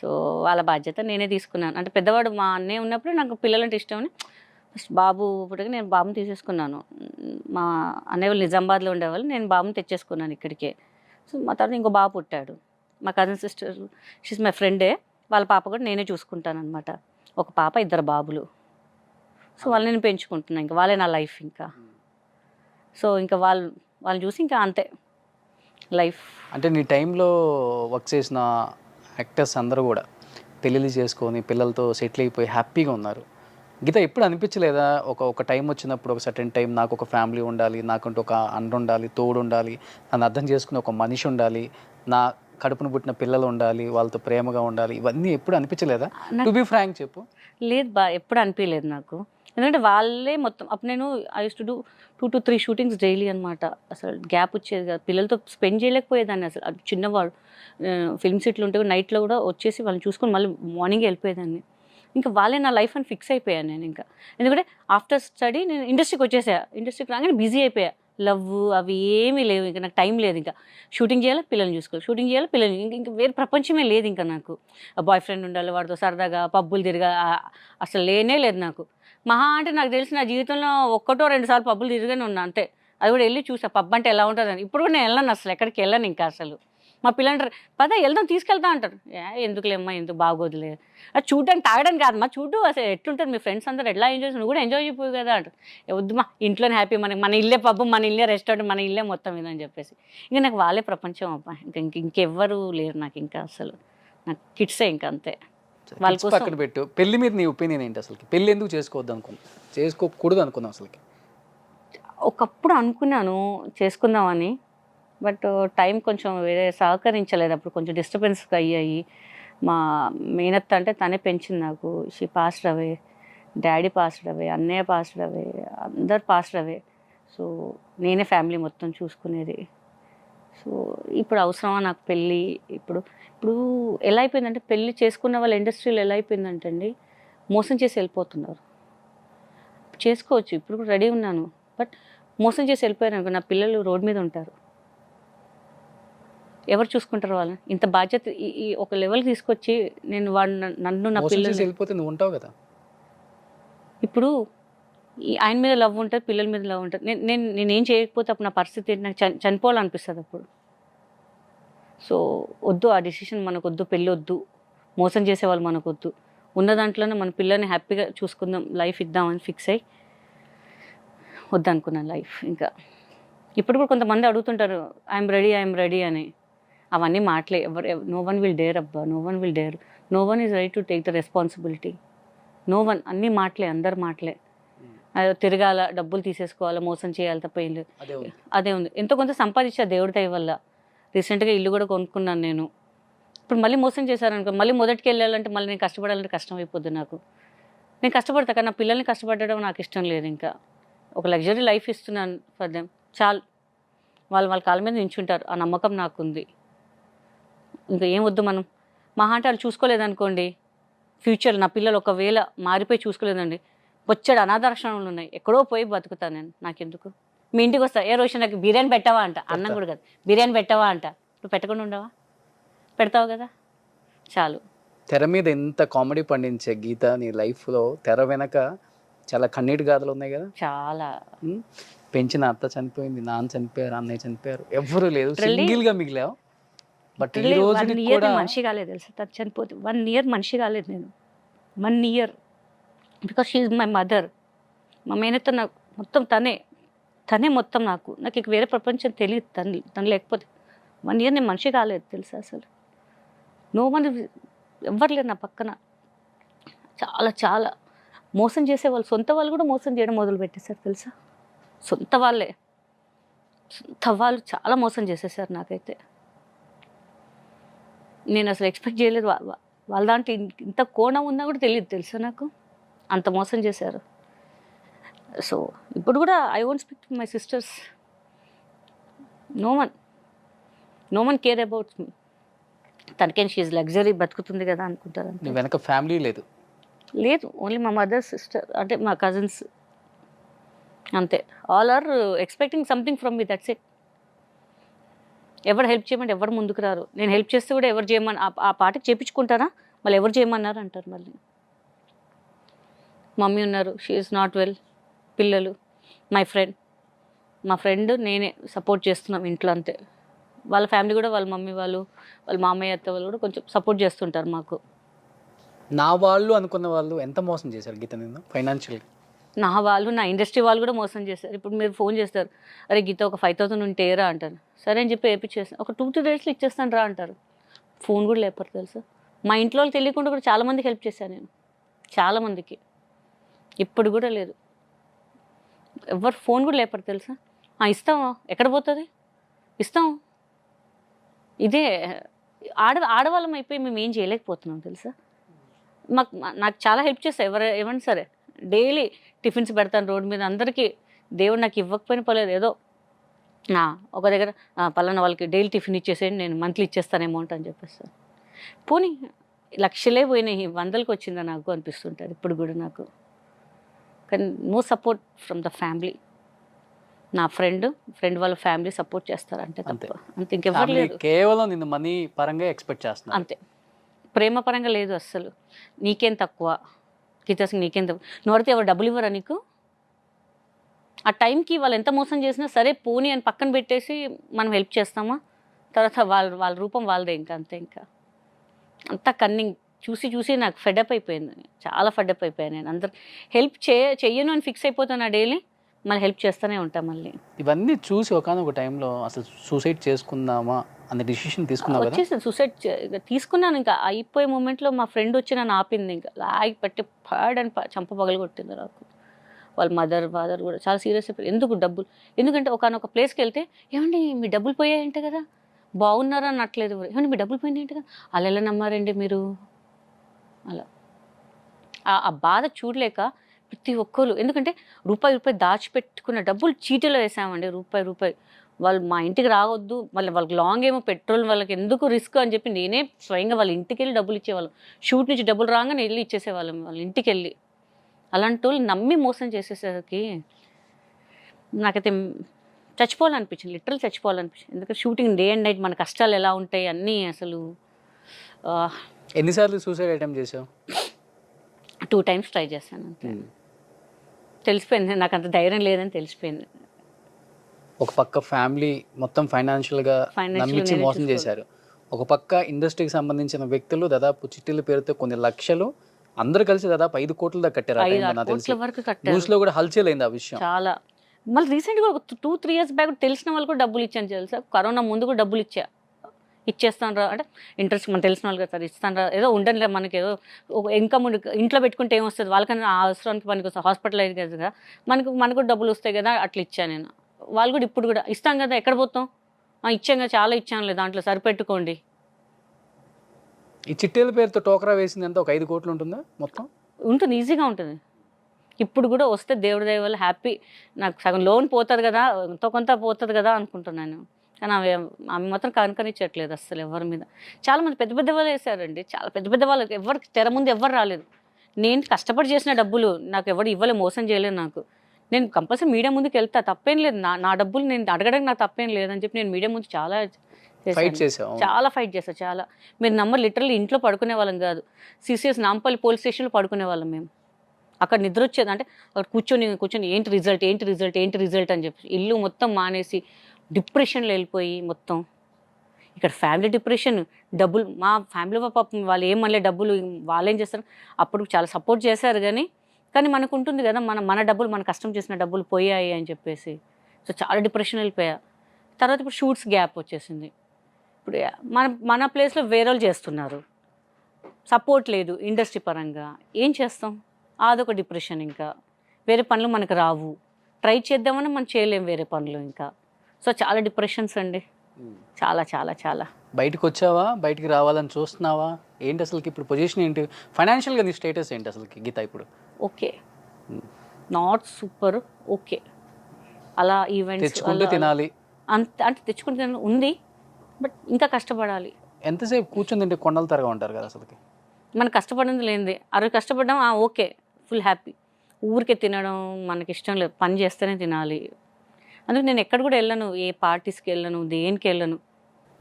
సో వాళ్ళ బాధ్యత నేనే తీసుకున్నాను. అంటే పెద్దవాడు మా అన్నయ్య ఉన్నప్పుడు నాకు పిల్లలంటే ఇష్టం అని ఫస్ట్ బాబు పుట్టగా నేను బాబుని తీసేసుకున్నాను. మా అన్నయ్య వాళ్ళు నిజామాబాద్లో ఉండేవాళ్ళు, నేను బాబుని తెచ్చేసుకున్నాను ఇక్కడికే. సో మా తర్వాత ఇంకో బాబు పుట్టాడు. మా కజిన్ సిస్టర్, షీస్ మై ఫ్రెండే, వాళ్ళ పాప కూడా నేనే చూసుకుంటాను అనమాట. ఒక పాప, 2 బాబులు. సో వాళ్ళని నేను పెంచుకుంటున్నాను, ఇంకా వాళ్ళే నా లైఫ్. ఇంకా సో ఇంకా వాళ్ళు చూసి ఇంకా అంతే లైఫ్. అంటే నీ టైంలో వర్క్ చేసిన యాక్టర్స్ అందరూ కూడా పెళ్ళిళ్ళు చేసుకొని పిల్లలతో సెటిల్ అయిపోయి హ్యాపీగా ఉన్నారు. గీత ఎప్పుడు అనిపించలేదా, ఒక టైం వచ్చినప్పుడు, ఒక సర్టెన్ టైం, నాకు ఒక ఫ్యామిలీ ఉండాలి, నాకంటూ ఒక అండ ఉండాలి, తోడు ఉండాలి, నన్ను అర్థం చేసుకునే ఒక మనిషి ఉండాలి, నా కడుపును పుట్టిన పిల్లలు ఉండాలి, వాళ్ళతో ప్రేమగా ఉండాలి, ఇవన్నీ ఎప్పుడు అనిపించలేదా? టు బి ఫ్రాంక్ చెప్పు. లేదు ఎప్పుడు అనిపించలేదు నాకు. ఎందుకంటే వాళ్ళే మొత్తం. అప్పుడు నేను I use to do 2 to 3 shootings daily అనమాట. అసలు గ్యాప్ వచ్చేది కాదు, పిల్లలతో స్పెండ్ చేయలేకపోయేదాన్ని అసలు. అది చిన్నవాడు ఫిల్మ్ సిట్లు ఉంటే నైట్లో కూడా వచ్చేసి వాళ్ళని చూసుకొని మళ్ళీ మార్నింగ్ వెళ్ళిపోయేదాన్ని. ఇంకా వాళ్ళే నా లైఫ్ అని ఫిక్స్ అయిపోయాను నేను. ఇంకా ఎందుకంటే ఆఫ్టర్ స్టడీ నేను ఇండస్ట్రీకి వచ్చేసా. ఇండస్ట్రీకి రాగానే బిజీ అయిపోయా, లవ్ అవి ఏమీ లేవు. ఇంకా నాకు టైం లేదు. ఇంకా షూటింగ్ చేయాలి, పిల్లల్ని చూసుకోవాలి, షూటింగ్ చేయాలి, పిల్లల్ని, ఇంకా వేరే ప్రపంచమే లేదు. ఇంకా నాకు బాయ్ ఫ్రెండ్ ఉండాలి, వాడితో సరదాగా పబ్బులు తిరగా, అసలు లేనే లేదు నాకు. మహా అంటే నాకు తెలిసి నా జీవితంలో 1-2 సార్లు పబ్బులు తిరిగానే ఉన్నా అంతే. అది కూడా వెళ్ళి చూసా పబ్ అంటే ఎలా ఉంటుందని. ఇప్పుడు కూడా నేను వెళ్ళను అసలు, ఎక్కడికి వెళ్ళను ఇంకా అసలు. మా పిల్లలు అంటారు పద వెళ్దాం, తీసుకెళ్తా అంటారు. ఎందుకులేమ్మా, ఎందుకు బాగోదులే, అది చూడడానికి తాగడానికి కాదమ్మా, చూడు అసలు ఎట్లుంటుంది, మీ ఫ్రెండ్స్ అందరూ ఎట్లా ఎంజాయ్ చేసి, నువ్వు కూడా ఎంజాయ్ చేయపోవు కదా అంటారు. వద్దుమా, ఇంట్లోనే హ్యాపీ, మన ఇల్లే పబ్బు, మన ఇల్లే రెస్టారెంట్, మన ఇల్లే మొత్తం ఇదని చెప్పేసి. ఇంకా నాకు వాళ్ళే ప్రపంచం అబ్బా. ఇంకెవ్వరు లేరు నాకు ఇంకా అసలు. నాకు కిడ్సే ఇంకా అంతే. వాళ్ళ పక్కన పెట్టు. పెళ్లి మీద నీ ఒపీనియన్ ఏంటి అసలు? పెళ్లి ఎందుకు చేసుకోకూడదు అనుకున్నావు అసలుకి? ఒకప్పుడు అనుకున్నాను చేసుకుందామని, బట్ టైం కొంచెం వేరే సహకరించలేదు. అప్పుడు కొంచెం డిస్టర్బెన్స్గా అయ్యాయి. మా మేనత్త అంటే తనే పెంచింది నాకు, she passed away. Daddy passed away, అన్నయ్య పాస్డ్ అవే, అందరు పాస్డ్ అవే. సో నేనే ఫ్యామిలీ మొత్తం చూసుకునేది. సో ఇప్పుడు అవసరమా నాకు పెళ్ళి? ఇప్పుడు ఇప్పుడు ఎలా అయిపోయిందంటే, పెళ్ళి చేసుకున్న వాళ్ళ ఇండస్ట్రీలో ఎలా అయిపోయిందంటే అండి, మోసం చేసి వెళ్ళిపోతున్నారు. చేసుకోవచ్చు, ఇప్పుడు కూడా రెడీ ఉన్నాను, బట్ మోసం చేసి వెళ్ళిపోయారు అనుకో, నా పిల్లలు రోడ్ మీద ఉంటారు. ఎవరు చూసుకుంటారు వాళ్ళని? ఇంత బాధ్యత ఈ ఒక లెవెల్ తీసుకొచ్చి నేను నన్ను నా పిల్లలు వెళ్ళిపోతే నువ్వు ఉంటావు కదా. ఇప్పుడు ఆయన మీద లవ్ ఉంటుంది, పిల్లల మీద లవ్ ఉంటుంది. నేనేం చేయకపోతే అప్పుడు నా పరిస్థితి ఏంటి? నాకు చనిపోవాలనిపిస్తుంది అప్పుడు. సో వద్దు, ఆ డిసిషన్ మనకు వద్దు, పెళ్ళి వద్దు, మోసం చేసేవాళ్ళు మనకు వద్దు. ఉన్న దాంట్లోనే మన పిల్లల్ని హ్యాపీగా చూసుకుందాం, లైఫ్ ఇద్దామని ఫిక్స్ అయ్యి వద్దనుకున్నాను లైఫ్. ఇంకా ఇప్పుడు కూడా కొంతమంది అడుగుతుంటారు ఐఎమ్ రెడీ అని. అవన్నీ మాటలే. నో వన్ విల్ డేర్ అబ్బా, no one will dare, no one is right to take the responsibility. No one, అన్నీ మాటలే, అందరు మాటలే. తిరగాల, డబ్బులు తీసేసుకోవాలా, మోసం చేయాలి తప్ప ఏం లేదు. అదే ఉంది. ఎంతో కొంత సంపాదించా దేవుడి దయ వల్ల. రీసెంట్గా ఇల్లు కూడా కొనుక్కున్నాను నేను. ఇప్పుడు మళ్ళీ మోసం చేశారనుకో, మళ్ళీ మొదటికి వెళ్ళాలంటే మళ్ళీ నేను కష్టపడాలంటే కష్టం అయిపోద్ది నాకు. నేను కష్టపడతా కానీ నా పిల్లల్ని కష్టపడడం నాకు ఇష్టం లేదు. ఇంకా ఒక లగ్జరీ లైఫ్ ఇస్తున్నాను ఫర్ దెమ్, చాలు. వాళ్ళ కాళ్ళ మీద నించుంటారు, ఆ నమ్మకం నాకుంది. ఇంకా ఏం వద్దు. మనం మహా అంటే వాళ్ళు చూసుకోలేదనుకోండి, ఫ్యూచర్ నా పిల్లలు ఒకవేళ మారిపోయి చూసుకోలేదండి, వచ్చాడు అనాథాశ్రమాలు ఉన్నాయి, ఎక్కడో పోయి బతుకుతాను నేను. నాకెందుకు? మీ ఇంటికి వస్తా, ఏ రోజు నాకు బిర్యానీ పెట్టావా అంట. అన్నం కూడా కాదు, బిర్యానీ పెట్టావా అంట. నువ్వు పెట్టకుండా ఉండవా? పెడతావు కదా, చాలు. తెర మీద ఎంత కామెడీ పండించే గీత, నీ లైఫ్లో తెర వెనక చాలా కన్నీటి గాథలు ఉన్నాయి కదా. చాలా. పెంచిన అత్త చనిపోయింది, నాన్న చనిపోయారు, అన్నయ్య చనిపోయారు, ఎవ్వరూ లేదు, సింగిల్గా మిగిలావు. బట్ ఈ రోజు 1 year మనిషి కాలేదు తెలుసా, తను చనిపోతే 1 year మనిషి కాలేదు నేను. 1 year because she is my mother. మా మేనత్త నాకు మొత్తం తనే మొత్తం. నాకు ఇక వేరే ప్రపంచం తెలియదు తను లేకపోతే. 1 year నేను మనిషి కాలేదు తెలుసా అసలు. నో వన్, ఎవ్వరు లేరు నా పక్కన. చాలా చాలా మోసం చేసేవాళ్ళు, సొంత వాళ్ళు కూడా మోసం చేయడం మొదలుపెట్టేశారు తెలుసా. సొంత వాళ్ళు చాలా మోసం చేసేసారు నాకైతే. నేను అసలు ఎక్స్పెక్ట్ చేయలేదు. వాళ్ళ దాంట్లో ఇంత కోణం ఉన్నా కూడా తెలియదు తెలుసా నాకు, అంత మోసం చేశారు. సో ఇప్పుడు కూడా I won't speak to my sisters. No one care about me. తనకేం షీజ్ లగ్జరీ బతుకుతుంది కదా అనుకుంటారు. వెనక ఫ్యామిలీ లేదు, ఓన్లీ మా మదర్, సిస్టర్, అంటే మా కజిన్స్, అంతే. All are expecting something from me, that's it. ఎవరు హెల్ప్ చేయమంటే ఎవరు ముందుకు రారు. నేను హెల్ప్ చేస్తే కూడా ఎవరు చేయమని ఆ పాటకి చేయించుకుంటారా, మళ్ళీ ఎవరు చేయమన్నారు అంటారు. మళ్ళీ మమ్మీ ఉన్నారు, షీ ఈజ్ నాట్ వెల్, పిల్లలు, మా ఫ్రెండ్ నేనే సపోర్ట్ చేస్తున్నాం ఇంట్లో, అంతే. వాళ్ళ ఫ్యామిలీ కూడా, వాళ్ళ మమ్మీ వాళ్ళు, వాళ్ళ మామయ్య అత్త వాళ్ళు కూడా కొంచెం సపోర్ట్ చేస్తుంటారు మాకు. నా వాళ్ళు అనుకున్న వాళ్ళు ఎంత మోసం చేశారు గీత నిన్ను ఫైనాన్షియల్గా? నా వాళ్ళు, నా ఇండస్ట్రీ వాళ్ళు కూడా మోసం చేస్తారు. ఇప్పుడు మీరు ఫోన్ చేస్తారు, అరే గీత ఒక 5,000 ఉంటే రా అంటారు. సరే అని చెప్పి వేయించేస్తాను, ఒక 2-3 daysలో ఇచ్చేస్తాను రా అంటారు. ఫోన్ కూడా లేపారు తెలుసా. మా ఇంట్లో వాళ్ళు తెలియకుండా కూడా చాలామందికి హెల్ప్ చేశాను నేను, చాలామందికి. ఇప్పుడు కూడా లేదు, ఎవరు ఫోన్ కూడా లేపారు తెలుసా. ఇస్తాం, ఎక్కడ పోతుంది, ఇస్తాం. ఇదే ఆడవాళ్ళం అయిపోయి మేము ఏం చేయలేకపోతున్నాం తెలుసా. నాకు చాలా హెల్ప్ చేస్తాయి ఏమన్నా సరే. డైలీ టిఫిన్స్ పెడతాను రోడ్డు మీద అందరికీ. దేవుడు నాకు ఇవ్వకపోయినా పర్లేదు, ఏదో ఒక దగ్గర పలానా వాళ్ళకి డైలీ టిఫిన్ ఇచ్చేసేయండి, నేను మంత్లీ ఇచ్చేస్తాను అమౌంట్ అని చెప్పేస్తాను. పోనీ లక్షలే పోయినాయి, 100కి వచ్చిందా నాకు అనిపిస్తుంటుంది ఇప్పుడు కూడా నాకు. కానీ no support from the family. నా ఫ్రెండ్ వాళ్ళ ఫ్యామిలీ సపోర్ట్ చేస్తారంటే తప్ప, అంతే. ఇంకెవరు లేదు. కేవలం నిన్ను మనీ పరంగా ఎక్స్పెక్ట్ చేస్తున్నా, అంతే. ప్రేమ పరంగా లేదు అస్సలు. నీకేం తక్కువ గీతా సింగ్, నీకేం తక్కువ, నువ్వు అడిగితే ఎవరు డబ్బులు ఇవ్వరా నీకు? ఆ టైంకి వాళ్ళు ఎంత మోసం చేసినా సరే పోనీ అని పక్కన పెట్టేసి మనం హెల్ప్ చేస్తామా? తర్వాత వాళ్ళ రూపం వాళ్ళదే, ఇంకా అంతే. ఇంకా అంతా కన్నింగ్ చూసి నాకు ఫెడప్ అయిపోయింది, చాలా ఫెడప్ అయిపోయాను నేను. అందరు హెల్ప్ చెయ్యను అని ఫిక్స్ అయిపోతాను డైలీ, మళ్ళీ హెల్ప్ చేస్తూనే ఉంటాం మళ్ళీ. ఇవన్నీ చూసి ఒకనొక టైంలో అసలు సూసైడ్ చేసుకుందామా అనే డిసిషన్ తీసుకున్నావు కదా? వచ్చేసి సూసైడ్ తీసుకున్నాను. ఇంకా అయిపోయే మూమెంట్లో మా ఫ్రెండ్ వచ్చి నన్ను ఆపింది. ఇంకా లాగి పెట్టి పాడని చంప పగలు కొట్టింది నాకు. వాళ్ళ మదర్ ఫాదర్ కూడా చాలా సీరియస్ అయిపోయి, ఎందుకు డబ్బులు, ఎందుకంటే ఒకనొక ప్లేస్కి వెళ్తే ఏమండి మీ డబ్బులు పోయాయంటే కదా, బాగున్నారా అనట్లేదు, ఏమండి మీ డబ్బులు పోయినాయంటే కదా, అలా ఎలా నమ్మారండి మీరు? అలా ఆ బాధ చూడలేక ప్రతి ఒక్కరు. ఎందుకంటే రూపాయి దాచిపెట్టుకున్న డబ్బులు చీటీలో వేసామండి. రూపాయి వాళ్ళు మా ఇంటికి రావద్దు, మళ్ళీ వాళ్ళకి లాంగ్ ఏమో పెట్రోల్, వాళ్ళకి ఎందుకు రిస్క్ అని చెప్పి నేనే స్వయంగా వాళ్ళ ఇంటికి వెళ్ళి డబ్బులు ఇచ్చేవాళ్ళం. షూట్ నుంచి డబ్బులు రాగానే వెళ్ళి ఇచ్చేసేవాళ్ళం వాళ్ళ ఇంటికి వెళ్ళి. అలాంటి వాళ్ళు నమ్మి మోసం చేసేసరికి నాకైతే చచ్చిపోవాలనిపించింది, లిటరల్ చచ్చిపోవాలనిపించింది. ఎందుకంటే షూటింగ్ డే అండ్ నైట్, మన కష్టాలు ఎలా ఉంటాయి అన్నీ అసలు. ఎన్నిసార్లు సూసైడ్ అటెంప్ట్ చేసావు? 2 times ట్రై చేశాను అంతే. తెలిసిపోయింది నాకు అంత ధైర్యం లేదని తెలిసిపోయింది. ఒక పక్క ఫ్యామిలీ మొత్తం ఫైనాన్షియల్గా నమ్మించి మోసం చేశారు, ఒక పక్క ఇండస్ట్రీకి సంబంధించిన వ్యక్తులు దాదాపు చిట్టీల పేరుతో కొన్ని లక్షలు అందరూ కలిసి దాదాపు 5 కోట్ల దాకా కట్టారు. 5-6 కోట్ల వరకు కట్టారు. న్యూస్లో కూడా హల్చల్ అయింది ఆ విషయం చాలా. మళ్ళీ రీసెంట్గా ఒక 2-3 years బ్యాక్ తెలిసిన వాళ్ళు కూడా డబ్బులు ఇచ్చాను తెలుసా. కరోనా ముందు కూడా డబ్బులు ఇచ్చేస్తాను రా అంటే, ఇంట్రెస్ట్ మన తెలిసిన వాళ్ళు కదా సార్, ఇస్తాను రా, ఏదో ఉండనులే మనకి, ఏదో ఇన్కమ్ ఇంట్లో పెట్టుకుంటే ఏమొస్తుంది, వాళ్ళకన్నా ఆ అవసరానికి పనికి వస్తుంది, హాస్పిటల్ అయ్యేది కదా, మనకు కూడా డబ్బులు వస్తాయి కదా, అట్లా ఇచ్చాను నేను. వాళ్ళు కూడా ఇప్పుడు కూడా ఇస్తాం కదా, ఎక్కడ పోతాం, ఇచ్చాం కదా, చాలా ఇచ్చానులే, దాంట్లో సరిపెట్టుకోండి. ఈ చిట్టీల పేరుతో టోకరా వేసింది ఎంత, ఒక 5 కోట్లు ఉంటుందా మొత్తం? ఉంటుంది, ఈజీగా ఉంటుంది. ఇప్పుడు కూడా వస్తే దేవుడి దయ వల్ల హ్యాపీ. నాకు సగం లోన్ పోతుంది కదా, ఎంతో కొంత పోతుంది కదా అనుకుంటున్నాను. కానీ ఆమె మాత్రం కనుకరించట్లేదు అసలు ఎవరి మీద. చాలామంది పెద్ద వాళ్ళు వేసారండి, చాలా పెద్ద వాళ్ళు, ఎవరికి తెర ముందు ఎవరు రాలేదు. నేను కష్టపడి చేసిన డబ్బులు నాకు ఎవరు ఇవ్వలేదు, మోసం చేయలేదు. నాకు నేను కంపల్సరీ మీడియా ముందుకు వెళ్తా, తప్పేం లేదు. నా డబ్బులు నేను అడగడానికి నాకు తప్పేం లేదని చెప్పి నేను మీడియా ముందు చాలా ఫైట్ చేశాను. చాలా మీరు నమ్మరు, లిటరల్లీ ఇంట్లో పడుకునే వాళ్ళం కాదు, సిసిఎస్ నాంపల్లి పోలీస్ స్టేషన్లో పడుకునే వాళ్ళం మేము. అక్కడ నిద్ర వచ్చేది అంటే అక్కడ కూర్చొని ఏంటి రిజల్ట్ అని చెప్పి ఇల్లు మొత్తం మానేసి డిప్రెషన్లో వెళ్ళిపోయి మొత్తం. ఇక్కడ ఫ్యామిలీ డిప్రెషన్, డబ్బులు మా ఫ్యామిలీ పాపం వాళ్ళు ఏమనలే, డబ్బులు వాళ్ళు ఏం చేస్తారు, అప్పుడు చాలా సపోర్ట్ చేశారు. కానీ మనకు ఉంటుంది కదా, మన డబ్బులు, మన కష్టం చేసిన డబ్బులు పోయాయి అని చెప్పేసి. సో చాలా డిప్రెషన్ వెళ్ళిపోయా. తర్వాత ఇప్పుడు షూట్స్ గ్యాప్ వచ్చేసింది. ఇప్పుడు మన ప్లేస్లో వేరే వాళ్ళు చేస్తున్నారు, సపోర్ట్ లేదు ఇండస్ట్రీ పరంగా, ఏం చేస్తాం, అదొక డిప్రెషన్. ఇంకా వేరే పనులు మనకు రావు, ట్రై చేద్దామని మనం చేయలేం వేరే పనులు ఇంకా. సో చాలా డిప్రెషన్స్ అండి, చాలా చాలా చాలా. బయటకు వచ్చావా, బయటికి రావాలని చూస్తున్నావా, ఏంటి అసలుకి ఇప్పుడు పొజిషన్ ఏంటి, ఫైనాన్షియల్గా నీ స్టేటస్ ఏంటి అసలుకి గీత ఇప్పుడు? Okay, not super, okay. అలా ఈవెంట్స్ తెచ్చుకుంటూ తినాలి అంటే తెచ్చుకుంటూ తినాలి ఉంది, బట్ ఇంకా కష్టపడాలి. ఎంతసేపు కూర్చొని తింటే కొండలు తరగా ఉంటారు కదా అసలుకి. మనం కష్టపడింది లేనిది, అరవై కష్టపడ్డాం ఓకే, ఫుల్ హ్యాపీ. ఊరికే తినడం మనకి ఇష్టం లేదు, పని చేస్తేనే తినాలి. అందుకే నేను ఎక్కడ కూడా వెళ్ళను, ఏ పార్టీస్కి వెళ్ళను, దేనికి వెళ్ళను.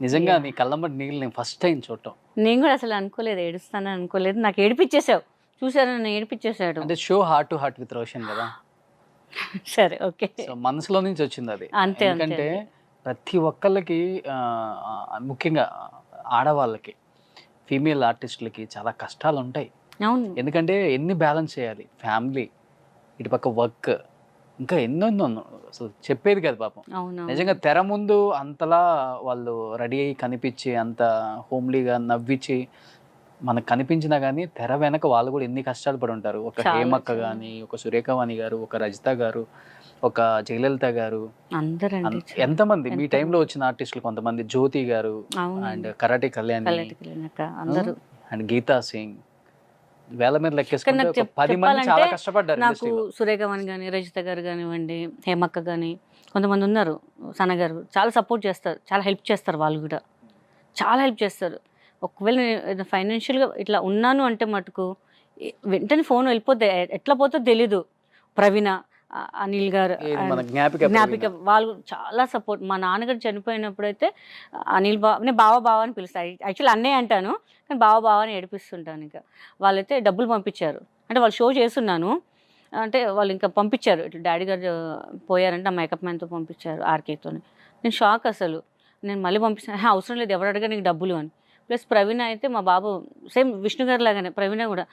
నిజంగా నీ కళ్ళమ్మటి నీళ్ళు నేను ఫస్ట్ టైం చూడటం. నేను కూడా అసలు అనుకోలేదు, ఏడుస్తానని అనుకోలేదు. నాకు ఏడిపించేసావు, చూసారా, నన్ను ఏడిపించేసాడు. అంటే show heart to heart with Roshan కదా. సరే ఓకే, సో మనసులో నుంచి వచ్చింది అది. అంతే. ఎందుకంటే ప్రతి ఒక్కళ్ళకి ముఖ్యంగా ఆడవాళ్ళకి, ఫీమేల్ ఆర్టిస్టులకి చాలా కష్టాలు ఉంటాయి. అవును, ఎందుకంటే ఎన్ని బ్యాలెన్స్ చేయాలి, ఫ్యామిలీ, ఇటుపక్క వర్క్, ఇంకా ఎన్నో అసలు చెప్పేది కదా పాపం. నిజంగా తెర ముందు అంతలా వాళ్ళు రెడీ అయ్యి కనిపించి, అంత హోమ్లీగా నవ్వించి మనకు కనిపించినా కానీ తెర వెనక వాళ్ళు కూడా ఎన్ని కష్టాలు పడి ఉంటారు. ఒక హేమక్క కానీ, ఒక సురేఖవాణి గారు, ఒక రజిత గారు, ఒక జయలలిత గారు, ఎంతమంది మీ టైంలో వచ్చిన ఆర్టిస్టులు, కొంతమంది జ్యోతి గారు అండ్ కరాటే కళ్యాణి అండ్ గీతా సింగ్, వేల మీద లెక్కేసుకుంటే 10 మంది చాలా కష్టపడ్డారు. నాకు సురేఖవాణి కానీ, రజిత గారు కానివ్వండి, హేమక్క కానీ, కొంతమంది ఉన్నారు, సన గారు, చాలా సపోర్ట్ చేస్తారు, చాలా హెల్ప్ చేస్తారు. వాళ్ళు కూడా చాలా హెల్ప్ చేస్తారు. ఒకవేళ నేను ఫైనాన్షియల్గా ఇట్లా ఉన్నాను అంటే మటుకు వెంటనే ఫోన్ వెళ్ళిపోతే ఎట్లా పోతుందో తెలీదు. ప్రవీణ, అనిల్ గారు, జ్ఞాపిక, వాళ్ళు చాలా సపోర్ట్. మా నాన్నగారు చనిపోయినప్పుడు అయితే అనిల్ నేను బావ అని పిలుస్తాను, యాక్చువల్లీ అన్నయ్య అంటాను కానీ బావ అని ఏడిపిస్తుంటాను. ఇంకా వాళ్ళైతే డబ్బులు పంపించారు, అంటే వాళ్ళు షో చేస్తున్నాను అంటే వాళ్ళు ఇంకా పంపించారు, ఇట్లా డాడీ గారు పోయారంటే ఆ మేకప్ మ్యాన్తో పంపించారు, ఆర్కేతో. నేను షాక్ అసలు. నేను మళ్ళీ పంపిస్తాను, అవసరం లేదు, ఎవరు అడగా నీకు డబ్బులు అని. ప్లస్ ప్రవీణ అయితే మా బాబు సేమ్ విష్ణు గారు లాగానే, ప్రవీణ కూడా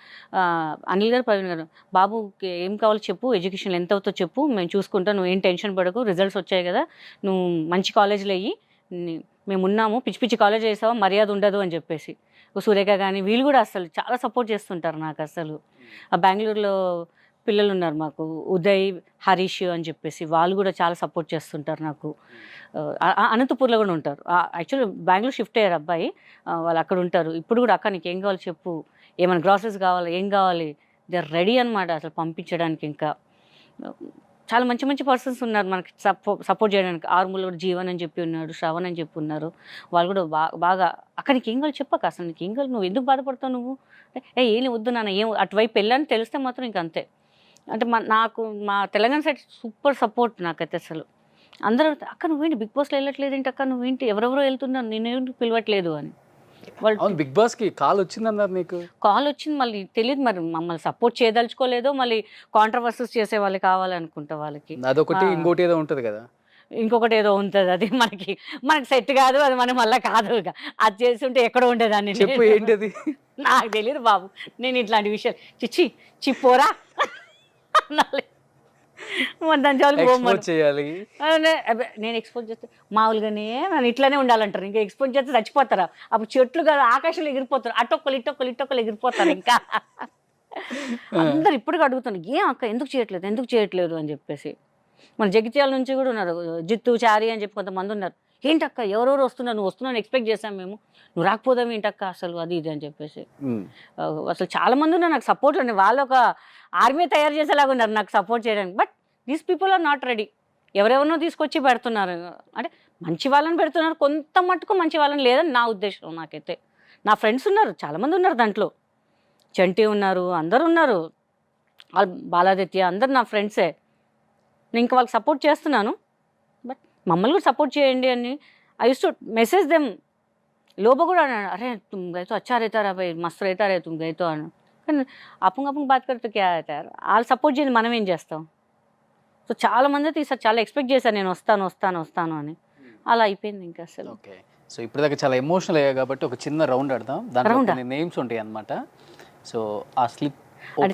అనిల్ గారు, ప్రవీణ గారు, బాబుకి ఏం కావాలో చెప్పు, ఎడ్యుకేషన్ ఎంత అవుతుందో చెప్పు, మేము చూసుకుంటాం, నువ్వు ఏం టెన్షన్ పడకు, రిజల్ట్స్ వచ్చాయి కదా, నువ్వు మంచి కాలేజీలో అయ్యి, మేము ఉన్నాము, పిచ్చి కాలేజ్ చేసావా, మర్యాద ఉండదు అని చెప్పేసి. సురేఖ కానీ వీళ్ళు కూడా అసలు చాలా సపోర్ట్ చేస్తుంటారు నాకు. అసలు ఆ బెంగళూరులో పిల్లలు ఉన్నారు మాకు, ఉదయ్, హరీష్ అని చెప్పేసి, వాళ్ళు కూడా చాలా సపోర్ట్ చేస్తుంటారు నాకు. అనంతపూర్లో కూడా ఉంటారు, యాక్చువల్లీ బెంగళూరు షిఫ్ట్ అయ్యారు అబ్బాయి, వాళ్ళు అక్కడ ఉంటారు. ఇప్పుడు కూడా అక్క నీకు ఏం కావాలి చెప్పు, ఏమైనా గ్రాసరీస్ కావాలి, ఏం కావాలి, దే ఆర్ రెడీ అనమాట అసలు పంపించడానికి. ఇంకా చాలా మంచి మంచి పర్సన్స్ ఉన్నారు మనకి సపోర్ట్ చేయడానికి. ఆర్మూలో జీవన్ అని చెప్పి ఉన్నాడు, శ్రవణ్ అని చెప్పి ఉన్నారు. వాళ్ళు కూడా బాగా అక్కడికి ఏం కావాలి చెప్పక, అసలు నీకు ఏం కావాలి, నువ్వు ఎందుకు బాధపడతావు, నువ్వు ఏం వద్దు నాన్న, ఏం అటువైపు వెళ్ళని తెలిస్తే మాత్రం ఇంక అంతే. అంటే నాకు మా తెలంగాణ సైడ్ సూపర్ సపోర్ట్ నాకైతే అసలు. అందరూ అక్క నువ్వేంటి బిగ్ బాస్లో వెళ్ళట్లేదు ఏంటి అక్క, నువ్వేంటి ఎవరెవరో వెళ్తున్నారు నేనేంటి పిలవట్లేదు అని. అవును, బిగ్ బాస్ కి కాల్ వచ్చిందన్నారు నీకు? కాల్ వచ్చింది, మళ్ళీ తెలియదు మరి మమ్మల్ని సపోర్ట్ చేయదలుచుకోలేదో, మళ్ళీ కాంట్రవర్సీస్ చేసే వాళ్ళు కావాలనుకుంటా వాళ్ళకి. అదొకటి, ఇంకోటి ఏదో ఉంటది కదా, ఇంకొకటి ఏదో ఉంటుంది, అది మనకి సెట్ కాదు, అది మనం మళ్ళీ కాదు. అది చేసి ఉంటే ఎక్కడో ఉండేదాన్ని. చెప్పు ఏంటది? నాకు తెలియదు బాబు, నేను ఇట్లాంటి విషయాలు చిప్పోరా చేయాలి. నేను ఎక్స్పోజ్ చేస్తే మామూలుగానే నన్ను ఇట్లానే ఉండాలంటారు. ఇంకా ఎక్స్పోజ్ చేస్తే చచ్చిపోతారా, అప్పుడు చెట్లు కదా ఆకాశంలో ఎగిరిపోతారు, అటొక్కలు ఇటొక్కలు ఎగిరిపోతారు. ఇంకా అందరు ఇప్పటికీ అడుగుతాను, ఏం అక్క ఎందుకు చేయట్లేదు అని చెప్పేసి. మన జగిత్యాల నుంచి కూడా ఉన్నారు, జిత్తు చారి అని చెప్పి కొంతమంది ఉన్నారు. ఏంటక్క ఎవరెవరు వస్తున్నారు, నువ్వు వస్తున్నావు ఎక్స్పెక్ట్ చేశాను మేము, నువ్వు రాకపోదాం ఏంటక్క అసలు, అది ఇది అని చెప్పేసి. అసలు చాలా మంది ఉన్నారు నాకు సపోర్ట్ అండి. వాళ్ళు ఒక ఆర్మీ తయారు చేసేలాగా ఉన్నారు నాకు సపోర్ట్ చేయడానికి. But these people are not ready. ఎవరెవరినో తీసుకొచ్చి పెడుతున్నారు, అంటే మంచి వాళ్ళని పెడుతున్నారు, కొంత మట్టుకు మంచి వాళ్ళని లేదని నా ఉద్దేశం. నాకైతే నా ఫ్రెండ్స్ ఉన్నారు, చాలామంది ఉన్నారు దాంట్లో, చంటి ఉన్నారు, అందరు ఉన్నారు, బాలాదిత్య, అందరు నా ఫ్రెండ్సే. నేను ఇంకా వాళ్ళకి సపోర్ట్ చేస్తున్నాను. బట్ మమ్మల్ని కూడా సపోర్ట్ చేయండి అని I use to message them. లోప కూడా అన్నాడు, అరే తుమ్ గైతో అచ్చా రేతా రా భాయ్, మస్తు రేతా రే తుమ్ గైతో అని. కానీ అప్పుంగ బాత్ కడితే క్యా అవుతారు, వాళ్ళు సపోర్ట్ చేయండి, మనం ఏం చేస్తాం. సో చాలా మంది అయితే ఈసారి చాలా ఎక్స్పెక్ట్ చేశాను నేను వస్తాను అని. అలా అయిపోయింది ఇంకా అసలు. ఓకే, సో ఇప్పటిదాకా చాలా ఎమోషనల్ అయ్యాయి కాబట్టి ఒక చిన్న రౌండ్ ఆడదాం. దాంట్లో కొన్ని నేమ్స్ ఉంటాయి అన్నమాట. సో ఆ slip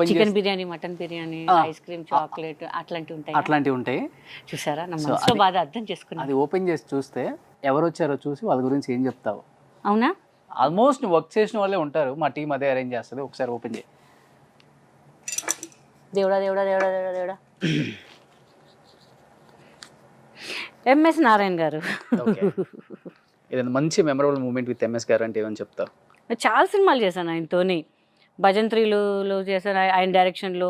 chicken biryani, mutton biryani, ice cream, chocolate అట్లాంటివి ఉంటాయి. చూసారా నా మనసులో బాధ అర్థం చేసుకున్నా. అది ఓపెన్ చేసి చూస్తే ఎవరు వచ్చారో చూసి వాళ్ళ గురించి ఏం చెప్తావు? అవునా, ఆల్మోస్ట్ వర్క్ చేసిన వాళ్ళే ఉంటారు, మా టీం అదే అరేంజ్ చేస్తుంది. ఒకసారి ఓపెన్ చేయి. దేవుడా ఎంఎస్ నారాయణ గారు. ఏదైనా మంచి మెమరబుల్ మూమెంట్ విత్ ఎంఎస్ గారు అంటే ఏమని చెప్తావు? చాలా సినిమాలు చేశాను ఆయనతోని. భజంత్రీలో చేశారు ఆయన డైరెక్షన్లో.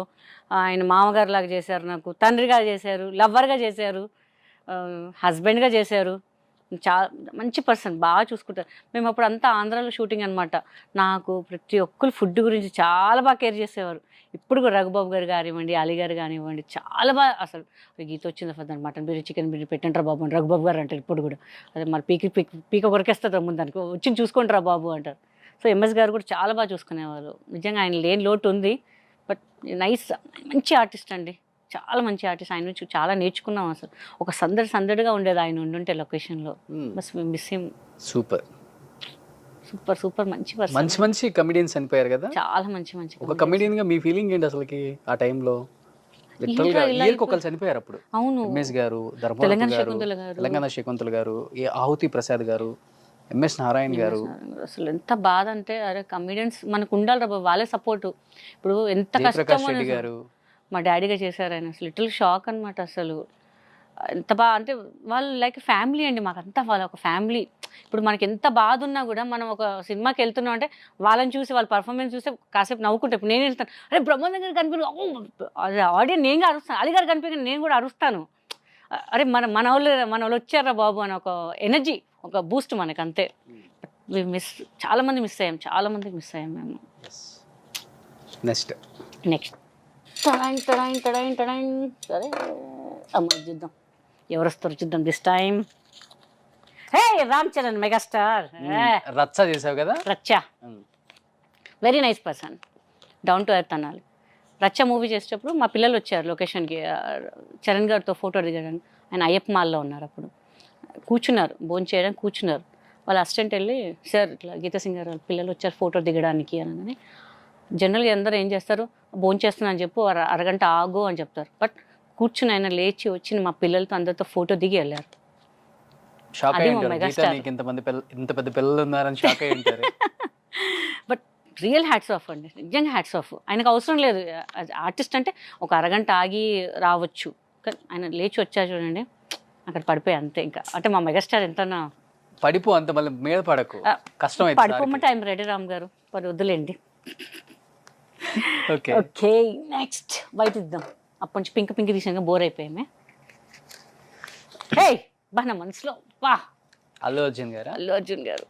ఆయన మామగారు లాగా చేశారు, నాకు తండ్రిగా చేశారు, లవ్వర్గా చేశారు, హస్బెండ్గా చేశారు. చాలా మంచి పర్సన్, బాగా చూసుకుంటారు. మేము అప్పుడు అంతా ఆంధ్రాలో షూటింగ్ అనమాట. నాకు ప్రతి ఒక్కరు ఫుడ్ గురించి చాలా బాగా కేర్ చేసేవారు. ఇప్పుడు కూడా రఘుబాబు గారు కానివ్వండి, అలీ గారు కానివ్వండి, చాలా బాగా అసలు గీత వచ్చింది దాన్ని మటన్ బిర్యానీ, చికెన్ బిర్యానీ పెట్టంటారా బాబు అని రఘుబాబు గారు అంటారు ఇప్పుడు కూడా. అదే మరి పీక కొరికేస్తారు ముందు దానికి, వచ్చి చూసుకుంటారా బాబు అంటారు. సో ఎంఎస్ గారు కూడా చాలా బాగా చూసుకునేవాళ్ళు. నిజంగా ఆయన లేని లోటు ఉంది. బట్ నైస్, మంచి ఆర్టిస్ట్ అండి, చాలా మంచి ఆర్టిస్ట్. ఆయన నుంచి చాలా నేర్చుకున్నాం. అసలు ఒక సందడిగా ఉండేది ఆయన ఉండుంటే లొకేషన్లో. Bus miss him. సూపర్ మంచి పర్సన్. మంచి కమెడియన్స్ చనిపోయారు కదా, చాలా మంచి ఒక కమెడియన్ గా మీ ఫీలింగ్ ఏంటి అసలుకి ఆ టైంలో? లిటరల్ గా ఇయర్కి ఒకళ్ళు చనిపోయారు అప్పుడు. అవును, ఎంఎస్ గారు, తెలంగాణ శకుంతల గారు, ఆహుతి ప్రసాద్ గారు, ఎంఎస్ నారాయణ గారు. అసలు ఎంత బాధ అంటే, అరే కమెడియన్స్ మనకు ఉండాలి రా, వాళ్ళే సపోర్ట్. ఇప్పుడు ఎంత కష్టం గారు మా డాడీగా చేశారు ఆయన. అసలు లిటిల్ షాక్ అనమాట. అసలు ఎంత బాగా అంటే వాళ్ళు లైక్ ఫ్యామిలీ అండి మాకంతా, వాళ్ళ ఒక ఫ్యామిలీ. ఇప్పుడు మనకి ఎంత బాధ ఉన్నా కూడా మనం ఒక సినిమాకి వెళ్తున్నాం అంటే వాళ్ళని చూసి, వాళ్ళ పర్ఫార్మెన్స్ చూస్తే కాసేపు నవ్వుకుంటే. ఇప్పుడు నేను వెళ్తాను, అరే బ్రహ్మానందం గారు కనిపి ఆడియన్స్ నేను అరుస్తాను, అలీ గారు కనిపి నేను కూడా అరుస్తాను. అరే మన వాళ్ళు వచ్చారా బాబు అని ఒక ఎనర్జీ, ఒక బూస్ట్ మనకు అంతే. చాలా మంది మిస్ అయ్యాం మేము. నెక్స్ట్ సరే అమ్మ చూద్దాం ఎవరు వస్తారు చూద్దాం this time. Hey Ram Charan megastar. రచ్చ చేసావు కదా, రచ్చ very nice person, down to earth అనాలి. రచ్చ మూవీ చేసేటప్పుడు మా పిల్లలు వచ్చారు లొకేషన్కి, చరణ్ గారితో ఫోటో దిగడానికి. ఆయన అయ్యప్ప మాల్లో ఉన్నారు అప్పుడు. కూర్చున్నారు, భోజనం చేయడానికి కూర్చున్నారు. వాళ్ళ అసిస్టెంట్ వెళ్ళి, సార్ ఇట్లా గీతా సింగ్ గారు పిల్లలు వచ్చారు ఫోటో దిగడానికి అనగానే, జనరల్గా అందరూ ఏం చేస్తారు, భోజనం చేస్తున్నా అని చెప్పు, అరగంట ఆగు అని చెప్తారు. బట్ కూర్చుని ఆయన లేచి వచ్చి మా పిల్లలతో అందరితో ఫోటో దిగి వెళ్ళారు. ఇంత పెద్ద పిల్లలు ఉన్నారని షాక్ అయ్యి ఉంటారు. బట్ రియల్ హ్యాట్స్ ఆఫ్ అండి, నిజంగా హ్యాట్స్ ఆఫ్. ఆయనకు అవసరం లేదు, ఆర్టిస్ట్ అంటే ఒక అరగంట ఆగి రావచ్చు, కానీ ఆయన లేచి వచ్చా చూడండి, అక్కడ పడిపోయి అంతే. ఇంకా అంటే మా మెగాస్టార్ ఎంతనా పడిపో, అంత మళ్ళీ మీద పడకు, కష్టం. పడిపోమంటే ఆయన రెడీ రామ్ గారు, మరి వద్దులేండి. ఓకే ఓకే నెక్స్ట్ వైట్ ఇద్దాం. అప్పటి నుంచి పింక్ పింక్ తీసాక బోర్ అయిపోయామే. హే బా నా మనసులో వా అల్లు అర్జున్ గారా? అల్లు అర్జున్ గారు,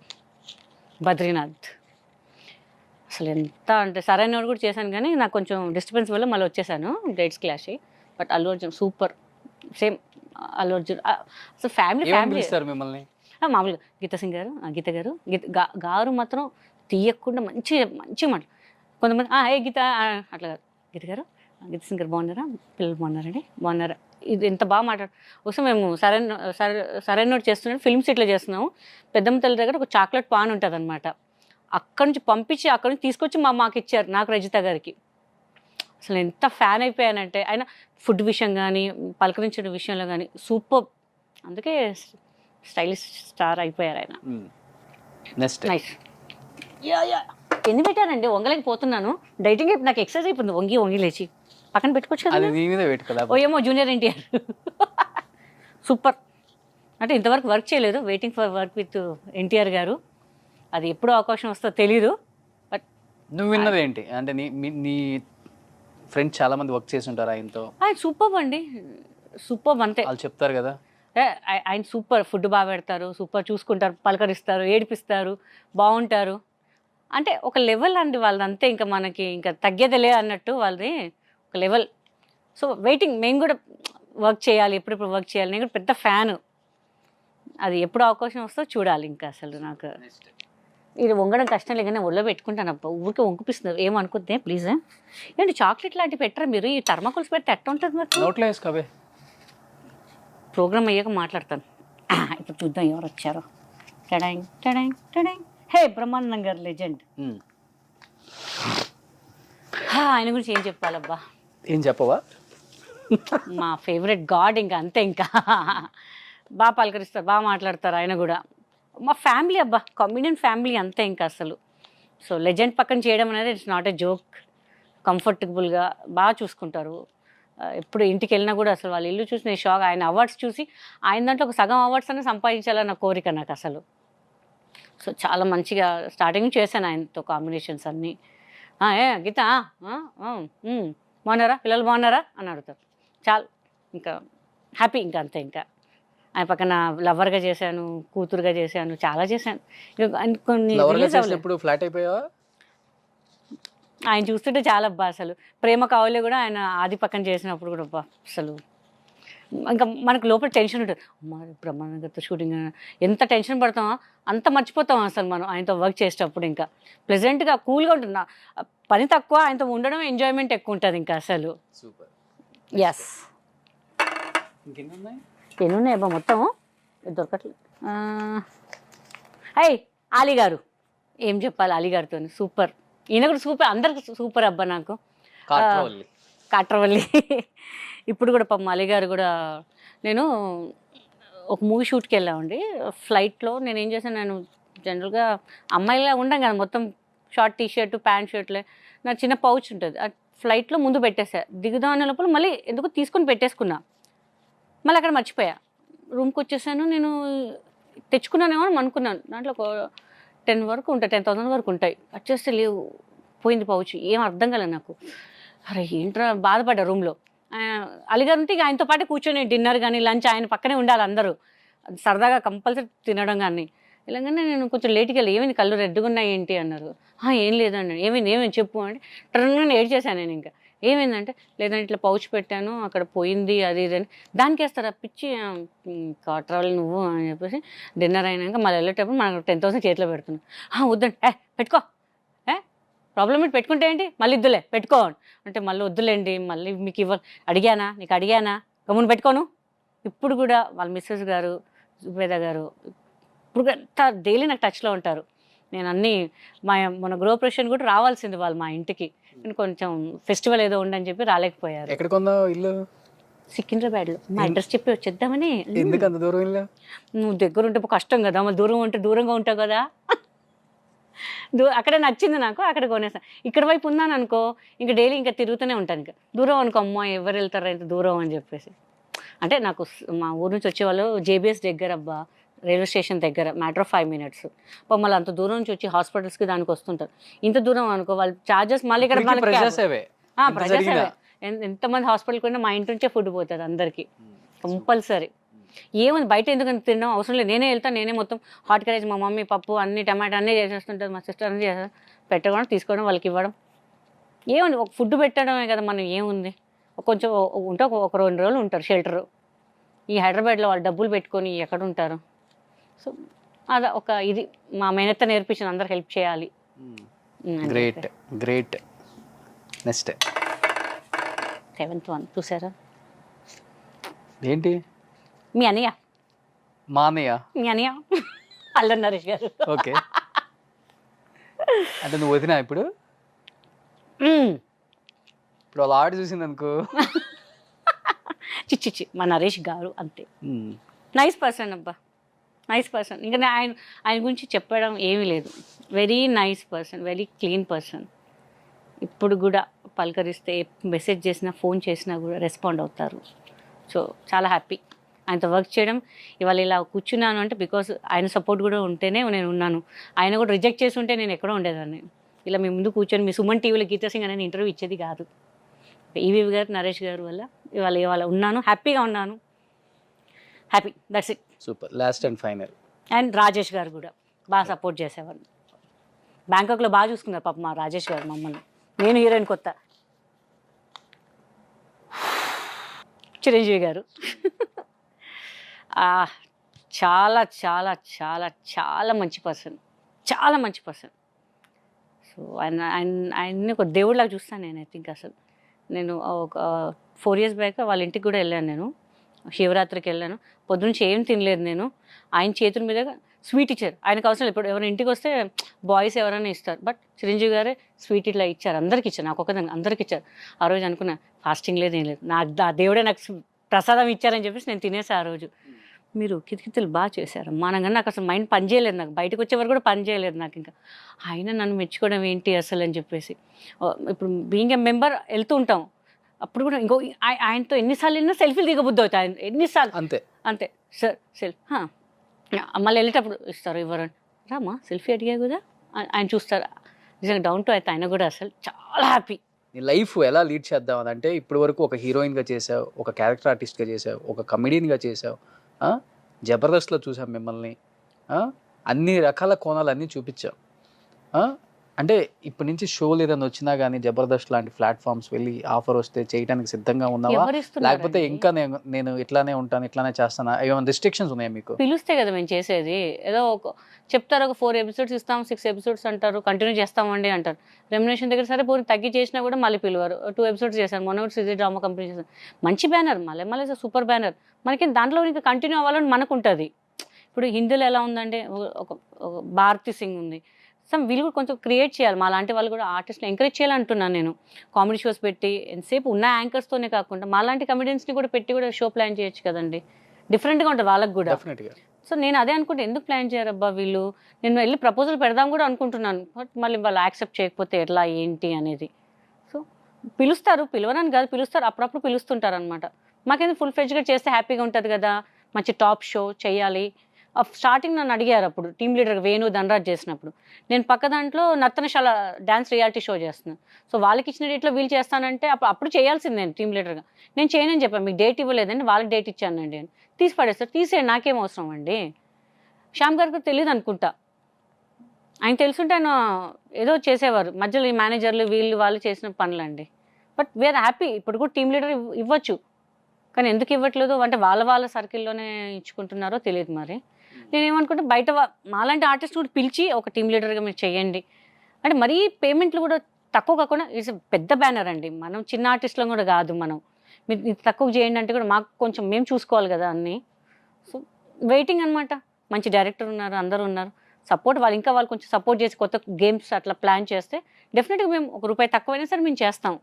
బద్రీనాథ్. అసలు ఎంత అంటే సరైన కూడా చేశాను కానీ నాకు కొంచెం డిస్టర్బెన్స్ వల్ల మళ్ళీ వచ్చేసాను, dates clash. But Allu Arjun super, same Allu Arjun. అసలు ఫ్యామిలీ ఫ్యామిలీ పిలుస్తారు మిమ్మల్ని? మామూలుగా గీత సింగ్ గారు, గీత గారు, గారు మాత్రం తీయకుండా మంచి మంచి మాట. కొంతమంది ఏ గీత అట్లా కాదు, గీత గారు, గీత సింగ్ గారు బాగున్నారా, పిల్లలు బాగున్నారండి, బాగున్నారా, ఇది ఎంత బాగా మాట్లాడు. ఒకసారి మేము సరైన చేస్తున్నాం, ఫిల్మ్స్ ఇట్లా చేస్తున్నాము. పెద్దమ్మ తల్లి దగ్గర ఒక చాక్లెట్ పాన్ ఉంటుంది అనమాట, అక్కడి నుంచి పంపించి అక్కడి నుంచి తీసుకొచ్చి మాకు ఇచ్చారు, నాకు రజిత గారికి. అసలు ఎంత ఫ్యాన్ అయిపోయానంటే ఆయన ఫుడ్ విషయం కానీ పలకరించిన విషయంలో కానీ సూపర్. అందుకే స్టైలిష్ స్టార్ అయిపోయారు ఆయన. Next nice. ఎన్ని పెట్టానండి, వంగలేకపోతున్నాను. డైటింగ్ అయిపోయి నాకు ఎక్సర్సైజ్ అయిపోయింది, వంగి వంగి లేచి పక్కన పెట్టుకోవచ్చు కదా. అది నీ మీద పెట్టు కదా. ఓ ఏమో జూనియర్ ఎన్టీఆర్ సూపర్. అంటే ఇంతవరకు వర్క్ చేయలేదు, waiting for work with NTR గారు. అది ఎప్పుడు అవకాశం వస్తుందో తెలీదు. బట్ నువ్వు విన్నది ఏంటి అంటే నీ ఫ్రెండ్స్ చాలా మంది వర్క్ చేసి ఉంటారు ఆయనతో? ఆయన సూపర్ అండి, సూపర్. అంతే వాళ్ళు చెప్తారు కదా ఆయన సూపర్, ఫుడ్ బాగా పెడతారు, సూపర్ చూసుకుంటారు, పలకరిస్తారు, ఏడిపిస్తారు, బాగుంటారు. అంటే ఒక లెవెల్ అండి వాళ్ళది, అంతే. ఇంకా మనకి ఇంకా తగ్గేదిలే అన్నట్టు వాళ్ళది ఒక లెవెల్. సో వెయిటింగ్, మేము కూడా వర్క్ చేయాలి, ఎప్పుడెప్పుడు వర్క్ చేయాలి. నేను కూడా పెద్ద ఫ్యాను. అది ఎప్పుడు అవకాశం వస్తుందో చూడాలి. ఇంకా అసలు నాకు ఇది వంగడం కష్టం లేకనే ఒళ్ళో పెట్టుకుంటాను. అబ్బా ఊరికే వంకిపిస్తున్నారు, ఏమనుకుంటే ప్లీజ్. ఏంటి చాక్లెట్ లాంటివి పెట్టరా మీరు? ఈ థర్మాకోల్స్ పెడితే ఎట్ట ఉంటుంది మరి? నోట్లో వేసుకోవే. ప్రోగ్రామ్ అయ్యాక మాట్లాడతాను. ఇప్పుడు చూద్దాం ఎవరు వచ్చారో. టడాంగ్ టడాంగ్ టడాంగ్. హే బ్రహ్మానందం గారు, లెజెండ్. ఆయన గురించి ఏం చెప్పాలబ్బా, ఏం చెప్పవా? మా ఫేవరెట్ గాడ్. ఇంకా అంతే, ఇంకా బాగా పలకరిస్తారు, బాగా మాట్లాడతారు. ఆయన కూడా మా ఫ్యామిలీ అబ్బా, కమ్యూనియన్ ఫ్యామిలీ అంతే ఇంకా అసలు. సో లెజెండ్ పక్కన చేయడం అనేది ఇట్స్ నాట్ ఎ జోక్. కంఫర్టబుల్గా బాగా చూసుకుంటారు. ఎప్పుడు ఇంటికి వెళ్ళినా కూడా అసలు వాళ్ళ ఇల్లు చూసి నేను షాక్. ఆయన అవార్డ్స్ చూసి ఆయన దాంట్లో ఒక సగం అవార్డ్స్ అనే సంపాదించాలన్న కోరిక నాకు అసలు. సో చాలా మంచిగా స్టార్టింగ్ చేశాను ఆయనతో కాంబినేషన్స్ అన్నీ. గీత బాగున్నారా, పిల్లలు బాగున్నారా అని అడుగుతారు. చాలు ఇంకా హ్యాపీ. ఇంకా అంతే. ఇంకా ఆయన పక్కన లవర్గా చేశాను, కూతురుగా చేశాను, చాలా చేశాను. కొన్ని ఫ్లాట్ అయిపోయావా? ఆయన చూస్తుంటే చాలా అబ్బా అసలు. ప్రేమ కావాలే కూడా ఆయన ఆది పక్కన చేసినప్పుడు కూడా అబ్బా అసలు ఇంకా మనకు లోపల టెన్షన్ ఉంటుంది. అమ్మ బ్రహ్మానందతో షూటింగ్, ఎంత టెన్షన్ పడతామో అంత మర్చిపోతాం అసలు మనం ఆయనతో వర్క్ చేసేటప్పుడు. ఇంకా ప్లెజెంట్గా కూల్గా ఉంటుంది. పని తక్కువ, ఆయనతో ఉండడం ఎంజాయ్మెంట్ ఎక్కువ ఉంటుంది ఇంకా అసలు. సూపర్. ఎస్. ఎన్నున్నాయి అబ్బా మొత్తం దొరకట్లేదు. అయ్ అలీ గారు, ఏం చెప్పాలి అలీ గారితో, సూపర్. ఈయన కూడా సూపర్, అందరికి సూపర్ అబ్బా. నాకు కాట్రవల్లి ఇప్పుడు కూడా పాపం అలీ గారు కూడా. నేను ఒక మూవీ షూట్కి వెళ్ళామండి ఫ్లైట్లో. నేను ఏం చేశాను, నేను జనరల్గా అమ్మాయిలా ఉండం కదా, మొత్తం షార్ట్ టీషర్ట్ ప్యాంట్ షర్ట్లే. నా చిన్న పౌచ్ ఉంటుంది, ఆ ఫ్లైట్లో ముందు పెట్టేసా. దిగుదాం అనే లోపల మళ్ళీ ఎందుకు తీసుకొని పెట్టేసుకున్నా, మళ్ళీ అక్కడ మర్చిపోయా. రూమ్కి వచ్చేసాను. నేను తెచ్చుకున్నానేమో అని అనుకున్నాను. దాంట్లో ఒక 10 వరకు ఉంటాయి, 10,000 వరకు ఉంటాయి. వచ్చేస్తే లేవు, పోయింది పౌచ్. ఏం అర్థం కాలేదు నాకు. అరే ఏంట్రా, బాధపడ్డా రూమ్లో. అలీగారు ఉంటే ఇక ఆయనతో పాటు కూర్చొని డిన్నర్ కానీ లంచ్ ఆయన పక్కనే ఉండాలి అందరూ, సరదాగా కంపల్సరీ తినడం కానీ. ఇలాగనే నేను కొంచెం లేట్కి వెళ్ళి, ఏమైంది కళ్ళు రెడ్గా ఉన్నాయి ఏంటి అన్నారు. ఏం లేదండి. ఏమైంది చెప్పు అంటే టర్న్ ఏడ్ చేశాను నేను. ఇంకా ఏమైందంటే, లేదంటే ఇట్లా పౌచ్ పెట్టాను అక్కడ పోయింది, అది ఇది అని. దానికి వేస్తారా పిచ్చి ట్రావెల్ నువ్వు అని చెప్పేసి డిన్నర్ అయినాక మళ్ళీ వెళ్ళేటప్పుడు మనకు 10,000 చేతిలో పెడుతున్నాను. వద్దండి, పెట్టుకో, ప్రాబ్లం ఏంటి, పెట్టుకుంటే ఏంటి, మళ్ళీ ఇద్దులే పెట్టుకో అంటే, మళ్ళీ వద్దులేండి, మళ్ళీ మీకు అడిగానా, నీకు అడిగానా, గమ్మున పెట్టుకోను. ఇప్పుడు కూడా వాళ్ళ మిస్సెస్ గారు, జుబేదా గారు ఇప్పుడు అంతా డైలీ నాకు టచ్లో ఉంటారు. నేను అన్నీ మన గృహప్రవేశం కూడా రావాల్సింది వాళ్ళు మా ఇంటికి. నేను కొంచెం ఫెస్టివల్ ఏదో ఉండని చెప్పి రాలేకపోయారు. ఎక్కడ కొన్నావు ఇల్లు? సికింద్రాబాద్లో. మా అడ్రస్ చెప్పి వచ్చేద్దామని. ఎందుకు అంత దూరం ఇల్లు? నువ్వు దగ్గర ఉంటే కష్టం కదా, మళ్ళీ దూరం ఉంటే దూరంగా ఉంటావు కదా. అక్కడ నచ్చింది నాకు, అక్కడ కొనేసాను. ఇక్కడ వైపు ఉన్నాను అనుకో, ఇంకా డైలీ ఇంకా తిరుగుతూనే ఉంటాను. ఇంకా దూరం అనుకో, అమ్మ ఎవరు వెళ్తారా ఇంత దూరం అని చెప్పేసి. అంటే నాకు మా ఊరు నుంచి వచ్చేవాళ్ళు జేబీఎస్ దగ్గర అబ్బా, రైల్వే స్టేషన్ దగ్గర మ్యాటర్ ఆఫ్ 5 minutes. మళ్ళీ అంత దూరం నుంచి వచ్చి హాస్పిటల్స్కి దానికి వస్తుంటారు. ఇంత దూరం అనుకో వాళ్ళు చార్జెస్ మళ్ళీ ఇక్కడ మనకి ప్రజాసేవే ప్రజాసేవ. ఎంతమంది హాస్పిటల్కి పోయినా మా ఇంటి నుంచే ఫుడ్ పోతుంది అందరికీ కంపల్సరీ. ఏముంది బయట ఎందుకంటే తినడం అవసరం లేదు, నేనే వెళ్తాను, నేనే మొత్తం హాట్ కరేజ్ మా మమ్మీ పప్పు అన్ని టమాటా అన్నీ చేసేస్తుంటుంది, మా సిస్టర్ అన్నీ చేస్తారు, పెట్టడం తీసుకోవడం వాళ్ళకి ఇవ్వడం. ఏముంది ఒక ఫుడ్ పెట్టడమే కదా, మనం ఏముంది కొంచెం ఉంటే ఒక 2 రోజులు ఉంటారు షెల్టర్. ఈ హైదరాబాద్లో వాళ్ళు డబ్బులు పెట్టుకొని ఎక్కడ ఉంటారు. సో అలా ఒక ఇది మా మేనత్త నేర్పించిన అందరు హెల్ప్ చేయాలి. Great great. Next 7th one చూసారా? ఏంటి? మీ అన్నయ్య. మా అన్నయ్య? మీ అన్నయ్య అల్లరి నరేష్ గారు. ఓకే, అంటే నువ్వు వదినా ఇప్పుడు ఇప్పుడు వాళ్ళ ఆడ చూసింది అనుకో. చిచ్చి మా నరేష్ గారు అంతే. నైస్ పర్సన్ అబ్బా, నైస్ పర్సన్. ఇంకా ఆయన గురించి చెప్పడం ఏమీ లేదు. Very nice person, very clean person. ఇప్పుడు కూడా పలకరిస్తే మెసేజ్ చేసినా ఫోన్ చేసినా కూడా రెస్పాండ్ అవుతారు. సో చాలా హ్యాపీ ఆయనతో వర్క్ చేయడం. ఇవాళ ఇలా కూర్చున్నాను అంటే బికాస్ ఆయన సపోర్ట్ కూడా ఉంటేనే నేను ఉన్నాను. ఆయన కూడా రిజెక్ట్ చేసి ఉంటే నేను ఎక్కడో ఉండేదాన్ని. ఇలా మీ ముందు కూర్చొని మీ సుమన్ టీవీలో గీతా సింగ్ అనే ఇంటర్వ్యూ ఇచ్చేది కాదు. ఈవీ గారు నరేష్ గారు వల్ల ఇవాళ ఉన్నాను, హ్యాపీగా ఉన్నాను. Happy, that's it. Super. Last and final. And Rajesh గారు కూడా బాగా సపోర్ట్ చేసేవారు. బ్యాంకాక్లో బాగా చూసుకున్నారు పాప మా రాజేష్ గారు మమ్మల్ని. నేను హీరోయిన్ కొత్త. చిరంజీవి గారు చాలా చాలా చాలా చాలా మంచి పర్సన్, చాలా మంచి పర్సన్. సో ఆయన్ని ఒక దేవుడిలాగా చూస్తాను నేను. ఐ థింక్ అసలు నేను ఒక 4 years బ్యాక్ వాళ్ళ ఇంటికి కూడా వెళ్ళాను. నేను శివరాత్రికి వెళ్ళాను. పొద్దునుంచి ఏం తినలేదు నేను. ఆయన చేతుల మీద స్వీట్ ఇచ్చారు. ఆయనకు అవసరం లేదు, ఇప్పుడు ఎవరైనా ఇంటికి వస్తే బాయ్స్ ఎవరైనా ఇస్తారు, బట్ చిరంజీవి గారే స్వీట్ ఇట్లా ఇచ్చారు, అందరికి ఇచ్చారు, నాకు ఒకదానికి అందరికి ఇచ్చారు. ఆ రోజు అనుకున్నా ఫాస్టింగ్ లేదు ఏం లేదు, నాకు ఆ దేవుడే నాకు ప్రసాదం ఇచ్చారని చెప్పేసి నేను తినేసా ఆ రోజు. మీరు కితకితలు బాగా చేశారు అనగానే నాకు అసలు మైండ్ పని చేయలేదు, నాకు బయటకు వచ్చేవారు కూడా పని చేయలేదు నాకు. ఇంకా ఆయన నన్ను మెచ్చుకోవడం ఏంటి అసలు అని చెప్పేసి. ఇప్పుడు బీయింగ్ ఎ మెంబర్ వెళ్తూ ఉంటాం, అప్పుడు కూడా ఇంకో ఆయనతో ఎన్నిసార్లు వెళ్ళినా సెల్ఫీలు దిగబుద్ధి అవుతాయి. ఆయన ఎన్నిసార్లు అంతే అంతే సార్ మళ్ళీ వెళ్ళేటప్పుడు ఇస్తారు, ఇవ్వరు, రామా సెల్ఫీ అడిగా కదా ఆయన చూస్తారు. నిజంగా డౌన్ టు అయితే ఆయన కూడా అసలు చాలా హ్యాపీ. నీ లైఫ్ ఎలా లీడ్ చేద్దాం అని అంటే ఇప్పటి వరకు ఒక హీరోయిన్గా చేసావు, ఒక క్యారెక్టర్ ఆర్టిస్ట్గా చేసావు, ఒక కమెడియన్గా చేసావు, జబర్దస్త్లో చూసాం మిమ్మల్ని, అన్ని రకాల కోణాలు అన్నీ చూపించావు. అంటే ఇప్పటి నుంచి షోలు ఏదైనా వచ్చినా కానీ జబర్దస్త్ లాంటి ప్లాట్ఫామ్స్ వెళ్ళి ఆఫర్ వస్తే చేయడానికి సిద్ధంగా ఉన్నావా, లేకపోతే ఇంకా నేను ఇట్లానే ఉంటాను ఇట్లానే చేస్తానా, ఏమైనా రిస్ట్రిక్షన్స్ ఉన్నాయా మీకు? పిలుస్తే కదా మేము చేసేది. ఏదో చెప్తారు ఒక 4 episodes ఇస్తాం, 6 episodes అంటారు, కంటిన్యూ చేస్తామండి అంటారు. రెమ్యునేషన్ దగ్గర సరే పోయి తగ్గి చేసినా కూడా మళ్ళీ పిలువారు. 2 episodes చేశాను, మొన్న సిజీ డ్రామా కంపెనీ చేశాను. మంచి బ్యానర్, మళ్ళీ సూపర్ బ్యానర్. మనకి దాంట్లో ఇంకా కంటిన్యూ అవ్వాలని మనకు ఉంటుంది. ఇప్పుడు హిందీలో ఎలా ఉందంటే ఒక భారతి సింగ్ ఉంది, వీళ్ళు కూడా కొంచెం క్రియేట్ చేయాలి. మా లాంటి వాళ్ళు కూడా ఆర్టిస్ట్ని ఎంకరేజ్ చేయాలంటున్నాను నేను. కామెడీ షోస్ పెట్టి ఎంతసేపు ఉన్న యాంకర్స్తోనే కాకుండా మా లాంటి కమెడియన్స్ని కూడా పెట్టి కూడా షో ప్లాన్ చేయొచ్చు కదండి, డిఫరెంట్గా ఉంటుంది వాళ్ళకి కూడా. సో నేను అదే అనుకుంటే ఎందుకు ప్లాన్ చేయరబ్బా వీళ్ళు, నేను వెళ్ళి ప్రపోజల్ పెడదాం కూడా అనుకుంటున్నాను, బట్ మళ్ళీ వాళ్ళు యాక్సెప్ట్ చేయకపోతే ఎట్లా ఏంటి అనేది. సో పిలుస్తారు, పిలవనని కాదు, పిలుస్తారు, అప్పుడప్పుడు పిలుస్తుంటారు అనమాట. మాకేంది ఫుల్ ఫ్లెడ్జ్గా చేస్తే హ్యాపీగా ఉంటుంది కదా, మంచి టాప్ షో చేయాలి. స్టార్టింగ్ నన్ను అడిగారు అప్పుడు టీమ్ లీడర్ వేణు ధనరాజ్ చేసినప్పుడు. నేను పక్క దాంట్లో నర్తనశాల డ్యాన్స్ రియాలిటీ షో చేస్తున్నాను. సో వాళ్ళకి ఇచ్చిన డేట్లో వీళ్ళు చేస్తానంటే అప్పుడు చేయాల్సింది నేను టీమ్ లీడర్గా. నేను చేయనని చెప్పాను, మీకు డేట్ ఇవ్వలేదండి, వాళ్ళకి డేట్ ఇచ్చానండి అని. తీసి పడేస్తారు, తీసేయండి నాకేం అవసరం అండి. శ్యామ్ గారికి తెలియదు అనుకుంటా, ఆయన తెలుసుంటే ఆయన ఏదో చేసేవారు, మధ్యలో ఈ మేనేజర్లు వీళ్ళు వాళ్ళు చేసిన పనులండి. బట్ వీఆర్ హ్యాపీ, ఇప్పుడు కూడా టీమ్ లీడర్ ఇవ్వచ్చు, కానీ ఎందుకు ఇవ్వట్లేదు అంటే వాళ్ళ సర్కిల్లోనే ఇచ్చుకుంటున్నారో తెలియదు. మరి నేనేమనుకుంటే బయట మాలాంటి ఆర్టిస్ట్ కూడా పిలిచి ఒక టీమ్ లీడర్గా మీరు చేయండి అంటే, మరీ పేమెంట్లు కూడా తక్కువ కాకుండా, ఇట్స్ పెద్ద బ్యానర్ అండి, మనం చిన్న ఆర్టిస్ట్లో కూడా కాదు, మనం మీరు తక్కువ చేయండి అంటే కూడా మాకు కొంచెం మేము చూసుకోవాలి కదా అన్నీ. సో వెయిటింగ్ అనమాట. మంచి డైరెక్టర్ ఉన్నారు, అందరూ ఉన్నారు, సపోర్ట్ వాళ్ళు ఇంకా వాళ్ళు కొంచెం సపోర్ట్ చేసి కొత్త గేమ్స్ అట్లా ప్లాన్ చేస్తే డెఫినెట్గా మేము ₹1 తక్కువైనా సరే మేము చేస్తాం.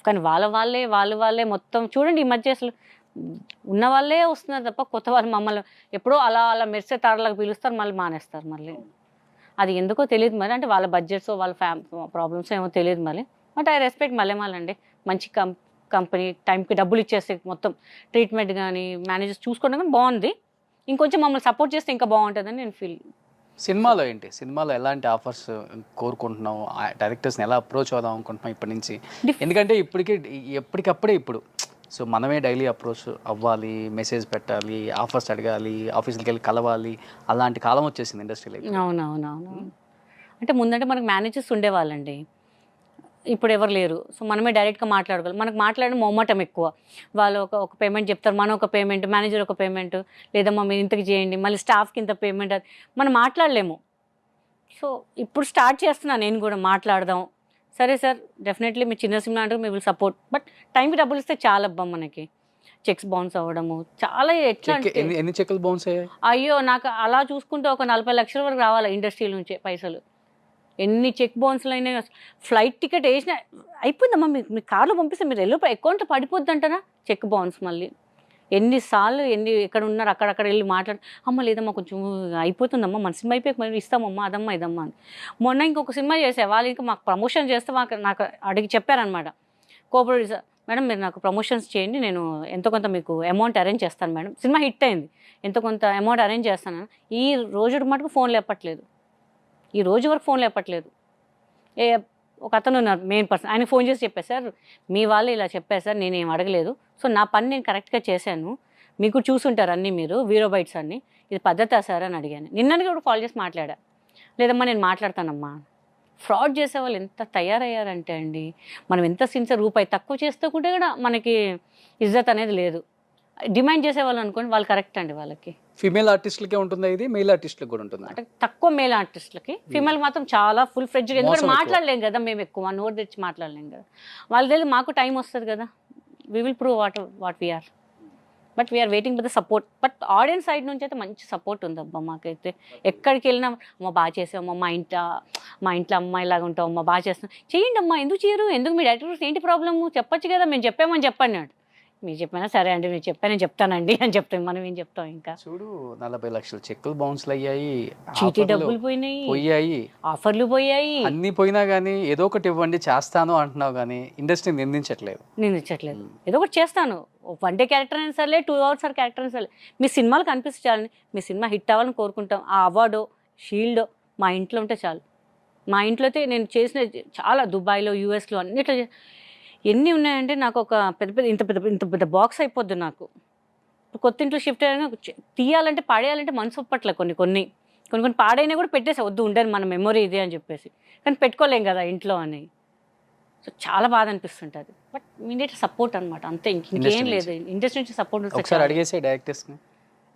కానీ వాళ్ళే మొత్తం చూడండి, ఈ మధ్య అసలు ఉన్న వాళ్ళే వస్తున్నారు తప్ప కొత్త వాళ్ళు మమ్మల్ని ఎప్పుడో అలా మెరిసే తారలాగా పిలుస్తారు, మళ్ళీ మానేస్తారు. మళ్ళీ అది ఎందుకో తెలియదు మరి, అంటే వాళ్ళ బడ్జెట్స్ వాళ్ళ ప్రాబ్లమ్స్ ఏమో తెలియదు మళ్ళీ. బట్ ఐ రెస్పెక్ట్ మళ్ళీ మంచి కంపెనీ టైంకి డబ్బులు ఇచ్చేస్తే మొత్తం ట్రీట్మెంట్ కానీ మేనేజర్స్ చూసుకోవడం కానీ బాగుంది. ఇంకొంచెం మమ్మల్ని సపోర్ట్ చేస్తే ఇంకా బాగుంటుందని నేను ఫీల్. సినిమాలో ఏంటి, సినిమాలో ఎలాంటి ఆఫర్స్ కోరుకుంటున్నాం, డైరెక్టర్స్ని ఎలా అప్రోచ్ అవుదాం అనుకుంటున్నాం ఇప్పటి నుంచి? ఎందుకంటే ఎప్పటికప్పుడే ఇప్పుడు సో మనమే డైలీ అప్రోచ్ అవ్వాలి, మెసేజ్ పెట్టాలి, ఆఫర్స్ అడగాలి, ఆఫీస్కి వెళ్ళి కలవాలి, అలాంటి కాలం వచ్చేసింది ఇండస్ట్రీలో. అవునవునవును. అంటే ముందంటే మనకు మేనేజర్స్ ఉండేవాళ్ళండి, ఇప్పుడు ఎవరు లేరు. సో మనమే డైరెక్ట్గా మాట్లాడగలం. మనకు మాట్లాడడం మొమ్మటం ఎక్కువ. వాళ్ళు ఒక పేమెంట్ చెప్తారు, మనం ఒక పేమెంట్, మేనేజర్ ఒక పేమెంట్, లేదమ్మా మీరు ఇంతకు చేయండి, మళ్ళీ స్టాఫ్కి ఇంత పేమెంట్, అది మనం మాట్లాడలేము. సో ఇప్పుడు స్టార్ట్ చేస్తున్నాను నేను కూడా మాట్లాడదాం. సరే సార్, డెఫినెట్లీ మీరు చిన్న సినిమా అంటారు, మీ విల్ సపోర్ట్, బట్ టైంకి డబ్బులు ఇస్తే చాలా అబ్బా మనకి. చెక్స్ బౌన్స్ అవ్వడము చాలా ఎట్లా అంటే ఎన్ని చెక్కులు బౌన్స్ అయ్యాయి? అయ్యో, నాకు అలా చూసుకుంటే ఒక 40 లక్షల వరకు రావాలి ఇండస్ట్రీ నుంచే పైసలు. ఎన్ని చెక్ బౌన్స్లు అయినా, ఫ్లైట్ టికెట్ వేసినా అయిపోయిందమ్మా, మీ కార్లో పంపిస్తే మీరు వెళ్ళి అకౌంట్లో పడిపోద్ది అంటారా చెక్ బౌన్స్. మళ్ళీ ఎన్నిసార్లు ఎక్కడ ఉన్నారు అక్కడక్కడ వెళ్ళి మాట్లాడు, అమ్మ లేదమ్మా కొంచెం అయిపోతుందమ్మా, మన సినిమా అయిపోయి మరి ఇస్తామమ్మా, అదమ్మా ఇదమ్మా అని. మొన్న ఇంకొక సినిమా చేసే వాళ్ళు ఇంకా మాకు ప్రమోషన్ చేస్తే నాకు అడిగి చెప్పారనమాట కోఆపరేటివ్, మేడం మీరు నాకు ప్రమోషన్స్ చేయండి, నేను ఎంతో కొంత మీకు అమౌంట్ అరేంజ్ చేస్తాను మేడం, సినిమా హిట్ అయింది, ఎంతో కొంత అమౌంట్ అరేంజ్ చేస్తాను. ఈ రోజు మటుకు ఫోన్ లేపట్లేదు, ఈ రోజు వరకు ఫోన్ లేపట్లేదు. ఒక అతను ఉన్నారు మెయిన్ పర్సన్, ఆయన ఫోన్ చేసి చెప్పారు, సార్ మీ వాళ్ళు ఇలా చెప్పారు సార్, నేనేం అడగలేదు, సో నా పని నేను కరెక్ట్గా చేశాను, మీకు చూసుంటారు అన్నీ మీరు వీరో బైట్స్ అన్నీ, ఇది పద్ధతా సార్ అని అడిగాను. నిన్నటి కూడా కాల్ చేసి మాట్లాడా, లేదమ్మా నేను మాట్లాడతానమ్మా. ఫ్రాడ్ చేసేవాళ్ళు ఎంత తయారయ్యారంటే అండి, మనం ఎంత సిన్సియర్, రూపాయి తక్కువ చేస్తే కూడా మనకి ఇజ్జత్ అనేది లేదు. డిమాండ్ చేసేవాళ్ళు అనుకోండి, వాళ్ళు కరెక్ట్ అండి. వాళ్ళకి ఫీమేల్ ఆర్టిస్టులకే ఉంటుందా ఇది, మెయిల్ ఆర్టిస్టులకు కూడా ఉంటుంది? అంటే తక్కువ మేల్ ఆర్టిస్టులకి, ఫీమేల్ మాత్రం చాలా ఫుల్ ఫ్రెడ్జ్గా, ఎందుకంటే మాట్లాడలేం కదా మేము, ఎక్కువ నోరు తెచ్చి మాట్లాడలేం కదా. వాళ్ళ దగ్గర మాకు టైం వస్తుంది కదా, we will prove what we are, but we are waiting for the support. But audience side నుంచి అయితే మంచి సపోర్ట్ ఉంది అబ్బా మాకైతే. ఎక్కడికి వెళ్ళినా అమ్మ బాగా చేసావమ్మా, మా ఇంట్లో అమ్మాయిలాగా ఉంటావు అమ్మ, బాగా చేస్తాం, చేయండి అమ్మా, ఎందుకు చేయరు, ఎందుకు మీ డైరెక్టర్స్ ఏంటి ప్రాబ్లము, చెప్పొచ్చు కదా, మేము చెప్పామని చెప్పండి. మీరు చెప్పినా సరే అండి, మీరు చెప్పాను చెప్తానండి అని చెప్తాం, మనం ఏం చెప్తాం. ఇంకా చూడు 40 లక్షల చెక్కులు బౌన్స్లు అయ్యాయి, చీటీ డబ్బులు పోయినాయి, ఆఫర్లు పోయాయి, అన్ని పోయినా కానీ ఏదో ఒకటి ఇవ్వండి చేస్తాను అంటున్నావు కానీ ఇండస్ట్రీని నిందించట్లేదు. ఏదో ఒకటి చేస్తాను, 1 డే క్యారెక్టర్ అయినా సరే, 2 hours క్యారెక్టర్ అయినా సరే, మీ సినిమాలు కనిపించాలని, మీ సినిమా హిట్ అవ్వాలని కోరుకుంటాం. ఆ అవార్డో షీల్డో మా ఇంట్లో ఉంటే చాలు. మా ఇంట్లో అయితే నేను చేసిన చాలా దుబాయ్లో, యూఎస్లో అన్నిట్లో ఎన్ని ఉన్నాయంటే, నాకు ఒక ఇంత పెద్ద బాక్స్ అయిపోద్ది నాకు. కొత్త ఇంట్లో షిఫ్ట్ అయ్యాక తీయాలంటే పాడేయాలంటే మనసు ఒప్పట్లే, కొన్ని పాడైనా కూడా పెట్టేసా, వద్దు ఉండని మన మెమొరీ ఇది అని చెప్పేసి, కానీ పెట్టుకోలేం కదా ఇంట్లో అని. సో చాలా బాధ అనిపిస్తుంటుంది, బట్ ఇమీడియట్ సపోర్ట్ అనమాట, అంతే, ఇంకేం లేదు. ఇండస్ట్రీ నుంచి సపోర్ట్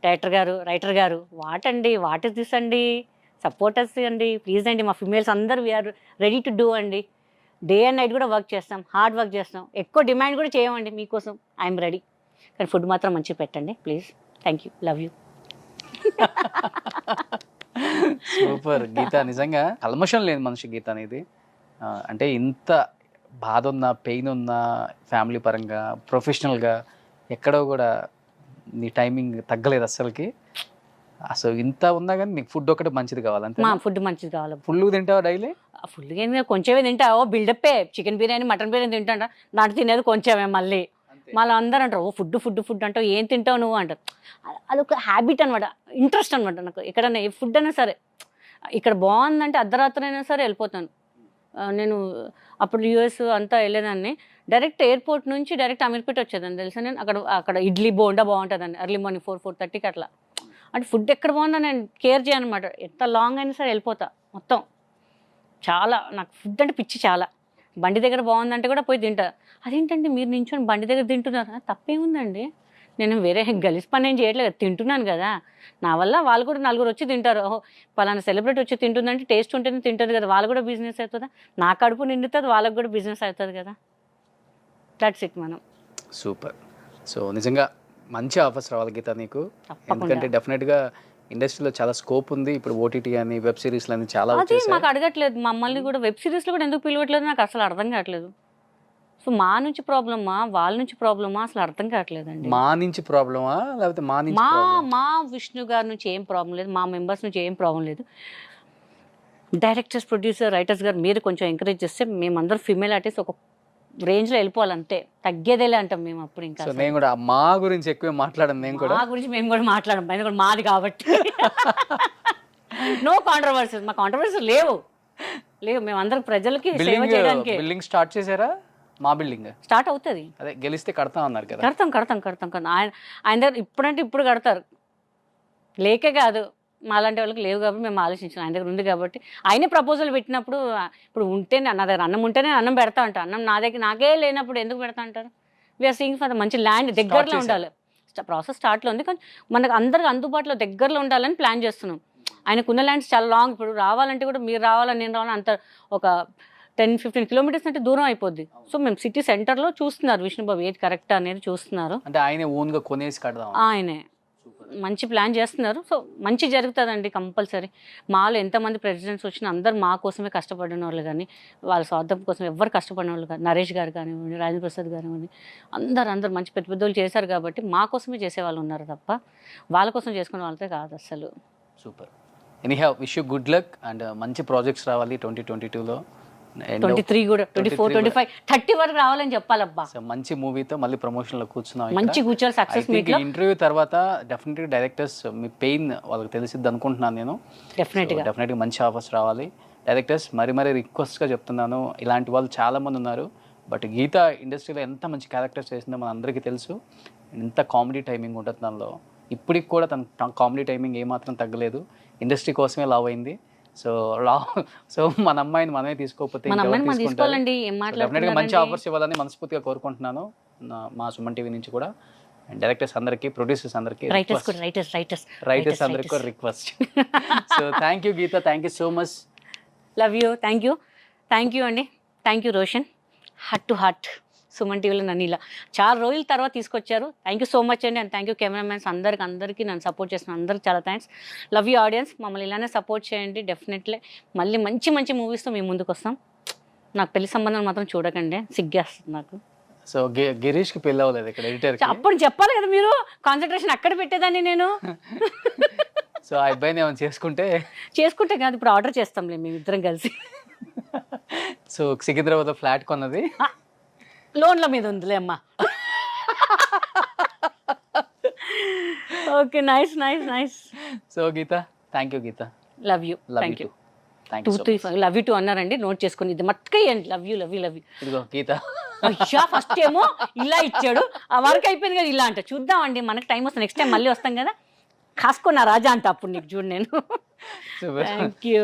డైరెక్టర్ గారు, రైటర్ గారు, వాట్ ఇస్ దిస్ అండి, సపోర్టర్స్ అండి, ప్లీజ్ అండి, మా ఫిమేల్స్ అందరూ వీఆర్ రెడీ టు డూ అండి, డే అండ్ నైట్ కూడా వర్క్ చేస్తాం, హార్డ్ వర్క్ చేస్తాం, ఎక్కువ డిమాండ్ కూడా చేయమండి మీకోసం, ఐఎమ్ రెడీ, కానీ ఫుడ్ మాత్రం మంచిగా పెట్టండి please. Thank you, love you. Super Geeta, నిజంగా కల్మషం లేని మనిషి గీత అనేది. అంటే ఇంత బాధ ఉన్నా, పెయిన్ ఉన్నా, ఫ్యామిలీ పరంగా, ప్రొఫెషనల్గా ఎక్కడో కూడా నీ టైమింగ్ తగ్గలేదు అస్సలకి. అసలు ఇంత ఉన్నా కానీ నీకు ఫుడ్ ఒకటి మంచిది కావాలంటే, మా ఫుడ్ మంచిది కావాలి. ఫుల్ తింటావా డైలీ? ఫుల్గా ఏం కొంచెమే తింటావో, బిల్డప్పే, చికెన్ బిర్యానీ మటన్ బిర్యానీ తింటా, నాటు తినేది కొంచెమే. మళ్ళీ అందరూ అంటారు, ఓ ఫుడ్ అంటావు, ఏం తింటావు నువ్వు అంటారు. అదొక హ్యాబిట్ అనమాట, ఇంట్రెస్ట్ అనమాట నాకు. ఎక్కడన్నా ఏ ఫుడ్ అయినా సరే, ఇక్కడ బాగుందంటే అర్ధరాత్రి అయినా సరే వెళ్ళిపోతాను. నేను అప్పుడు యూఎస్ అంతా వెళ్ళేదాన్ని, డైరెక్ట్ ఎయిర్పోర్ట్ నుంచి డైరెక్ట్ అమీర్పేట వచ్చేదాన్ని తెలుసా. నేను అక్కడ ఇడ్లీ బోండా బాగుంటుందండి, ఎర్లీ మార్నింగ్ 4-4:30కి అట్లా. అంటే ఫుడ్ ఎక్కడ బాగుందో నేను కేర్ చేయనమాట, ఎంత లాంగ్ అయినా సరే వెళ్ళిపోతా మొత్తం. చాలా నాకు ఫుడ్ అంటే పిచ్చి చాలా. బండి దగ్గర బాగుందంటే కూడా పోయి తింటా. అదేంటంటే మీరు నించొని బండి దగ్గర తింటున్నారా, తప్పేముందండి, నేను వేరే గలీజ్ పని ఏం చేయట్లేదు, తింటున్నాను కదా, నా వల్ల వాళ్ళు కూడా నలుగురు వచ్చి తింటారు. ఓహో పలానా సెలబ్రిటీ వచ్చి తింటుందంటే టేస్ట్ ఉంటేనే తింటుంది కదా, వాళ్ళు కూడా బిజినెస్ అవుతుందా, నా కడుపు నిండుతుంది, వాళ్ళకి కూడా బిజినెస్ అవుతుంది కదా. దట్స్ ఇట్ మనం. సూపర్. సో నిజంగా మంచి ఆఫర్స్ రావాలి గీత నీకు, ఎందుకంటే డెఫినెట్గా ఇండస్ట్రీలో చాలా స్కోప్ ఉంది. ఇప్పుడు ఓటీటీ అని, వెబ్ సిరీస్లు అని చాలా వచ్చేసాయి. మాకు అడగట్లేదు, మమ్మల్ని కూడా వెబ్ సిరీస్లో కూడా ఎందుకు పిలవట్లేదు నాకు అసలు అర్థం కావట్లేదు. సో మా నుంచి ప్రాబ్లమా, వాళ్ళ నుంచి ప్రాబ్లమా, అసలు అర్థం కావట్లేదండి. మా నుంచి ప్రాబ్లమా లేకపోతే మా విష్ణు గారి నుంచి ఏం ప్రాబ్లం లేదు, మా మెంబర్స్ నుంచి ఏం ప్రాబ్లం లేదు. డైరెక్టర్స్, ప్రొడ్యూసర్, రైటర్స్ గారు మీరు కొంచెం ఎంకరేజ్ చేస్తే మేమందరం ఫీమేల్ ఆర్టిస్ట్ ఒక రేంజ్లో వెళ్ళిపోవాలి అంతే, తగ్గేదేలే అంటాం మేము అప్పుడు. ఇంకా సో నేను కూడా మా గురించి ఎక్కువ మాట్లాడను, నేను కూడా మా గురించి మేము కూడా మాట్లాడం, పైన కూడా మాది కాబట్టి నో కాంట్రవర్సీస్, మా కాంట్రవర్సీస్ లేవు. మేము అందరికి ప్రజలకి సేవ చేయడానికి. బిల్డింగ్ స్టార్ట్ చేశారా? మా బిల్డింగ్ స్టార్ట్ అవుతుంది, అదే గెలిస్తే కడతాం అన్నారు కదా. కడతాం. ఆయన దగ్గర ఇప్పుడంటే ఇప్పుడు కడతారు, లేకే కాదు, మాలాంటి వాళ్ళకి లేవు కాబట్టి మేము ఆలోచించాం. ఆయన దగ్గర ఉంది కాబట్టి ఆయనే ప్రపోజల్ పెట్టినప్పుడు, ఇప్పుడు ఉంటేనే నా దగ్గర అన్నం ఉంటేనే అన్నం పెడతా అంట, అన్నం నాకే లేనప్పుడు ఎందుకు పెడతా అంటారు? వీఆర్ సీయింగ్ ఫర్ మంచి ల్యాండ్ దగ్గరలో ఉండాలి. ప్రాసెస్ స్టార్ట్లో ఉంది, కానీ మనకు అందరికి అందుబాటులో దగ్గరలో ఉండాలని ప్లాన్ చేస్తున్నాం. ఆయనకున్న ల్యాండ్స్ చాలా లాంగ్, ఇప్పుడు రావాలంటే కూడా మీరు రావాలని నేను రావాలని అంత ఒక 10-15 కిలోమీటర్స్ అంటే దూరం అయిపోద్ది. సో మేము సిటీ సెంటర్లో చూస్తున్నారు విష్ణుబాబు ఏది కరెక్ట్ అనేది చూస్తున్నారు. అంటే ఆయన ఓన్గా కొనేసి కడదాం, ఆయనే మంచి ప్లాన్ చేస్తున్నారు. సో మంచి జరుగుతుందండి కంపల్సరీ. మాలో ఎంతమంది ప్రెసిడెంట్స్ వచ్చినా అందరు మా కోసమే కష్టపడిన వాళ్ళు, కానీ వాళ్ళ స్వార్థం కోసం ఎవరు కష్టపడిన వాళ్ళు కాదు. నరేష్ గారు కానివ్వండి, రాజేంద్ర ప్రసాద్ కానివ్వండి, అందరు మంచి పెద్ద పెద్దోళ్ళు చేశారు కాబట్టి మా కోసమే చేసేవాళ్ళు ఉన్నారు తప్ప వాళ్ళ కోసం చేసుకునే వాళ్ళతో కాదు అసలు. Super. Anyhow wish you good luck and మంచి ప్రాజెక్ట్స్ రావాలి 2022లో, 23 కూడా 24, 25, 30 వరకు రావాలని చెప్పాలబ్బా. మంచి మూవీతో మళ్ళీ ప్రమోషన్ లో కూర్చున్నాం, మంచి కూర్చోవాలి. సక్సెస్ మీట్ లో ఇంటర్వ్యూ తర్వాత డెఫినెట్గా డైరెక్టర్స్ మీ పెయిన్ వాళ్ళకి తెలిసిద్ది అనుకుంటున్నాను నేను. డెఫినెట్గా మంచి ఆఫర్స్ రావాలి. డైరెక్టర్స్ మరి రిక్వెస్ట్గా చెప్తున్నాను, ఇలాంటి వాళ్ళు చాలా మంది ఉన్నారు, బట్ గీత ఇండస్ట్రీలో ఎంత మంచి క్యారెక్టర్స్ చేసిందో మన అందరికీ తెలుసు. ఎంత కామెడీ టైమింగ్ ఉంటుంది దానిలో, ఇప్పటికి కూడా తన కామెడీ టైమింగ్ ఏమాత్రం తగ్గలేదు, ఇండస్ట్రీ కోసమే లవ్ అయింది. సో మన అమ్మాయిని మనమే తీసుకోకపోతే డెఫినెట్గా మంచి ఆఫర్స్ ఇవ్వాలని మనస్ఫూర్తిగా కోరుకుంటున్నాను మా సుమన్ టీవీ నుంచి కూడా. అండ్ డైరెక్టర్స్ అందరికీ, ప్రొడ్యూసర్స్ అందరికీ, రైటర్స్ అందరికీ కూడా request. So thank you Geeta, thank you so much. Love you. Thank you అండి. Thank you Roshan. Heart to heart Suman టీవీలో నన్ను ఇలా చాలా రోజుల తర్వాత తీసుకొచ్చారు. థ్యాంక్ యూ సో మచ్ అండి. అండ్ థ్యాంక్ యూ కెమెరామెన్స్ అందరికీ నన్ను సపోర్ట్ చేసిన అందరికి చాలా థ్యాంక్స్. లవ్ యూ ఆడియన్స్, మమ్మల్ని ఇలానే సపోర్ట్ చేయండి. డెఫినెట్లీ మళ్ళీ మంచి మూవీస్తో మేము ముందుకు వస్తాం. నాకు పెళ్లి సంబంధాలు మాత్రం చూడకండి, సిగ్గేస్తుంది నాకు. సో గిరీష్కి పెళ్ళి అవ్వలేదు ఇక్కడ ఎడిటర్, అప్పుడు చెప్పాలి కదా మీరు, కాన్సన్ట్రేషన్ అక్కడ పెట్టేదాన్ని నేను. సో ఆ అబ్బాయిని ఏమైనా చేసుకుంటే కాదు, ఇప్పుడు ఆర్డర్ చేస్తాంలే మేము ఇద్దరం కలిసి. సో సికింద్రాబాద్ ఫ్లాట్ కొన్నది లోన్ల మీద ఉందిలే అమ్మా. Okay, nice. So Geeta, thank you Geeta. Love you. Thank you. 235 love you 2 అన్నారండి, నోట్ చేసుకుని ఇది మట్టుకయ్యండి. Love you. ఇదిగో గీత. అయ్యా ఫస్ట్ ఏమో ఇలా ఇచ్చాడు, ఆ వర్క్ అయిపోయింది కదా ఇలా అంట. చూద్దామండి, మనకి టైం వస్తుంది, నెక్స్ట్ టైం మళ్ళీ వస్తాం కదా, కాసుకున్నా రాజా అంట అప్పుడు నీకు చూడు నేను. Thank you.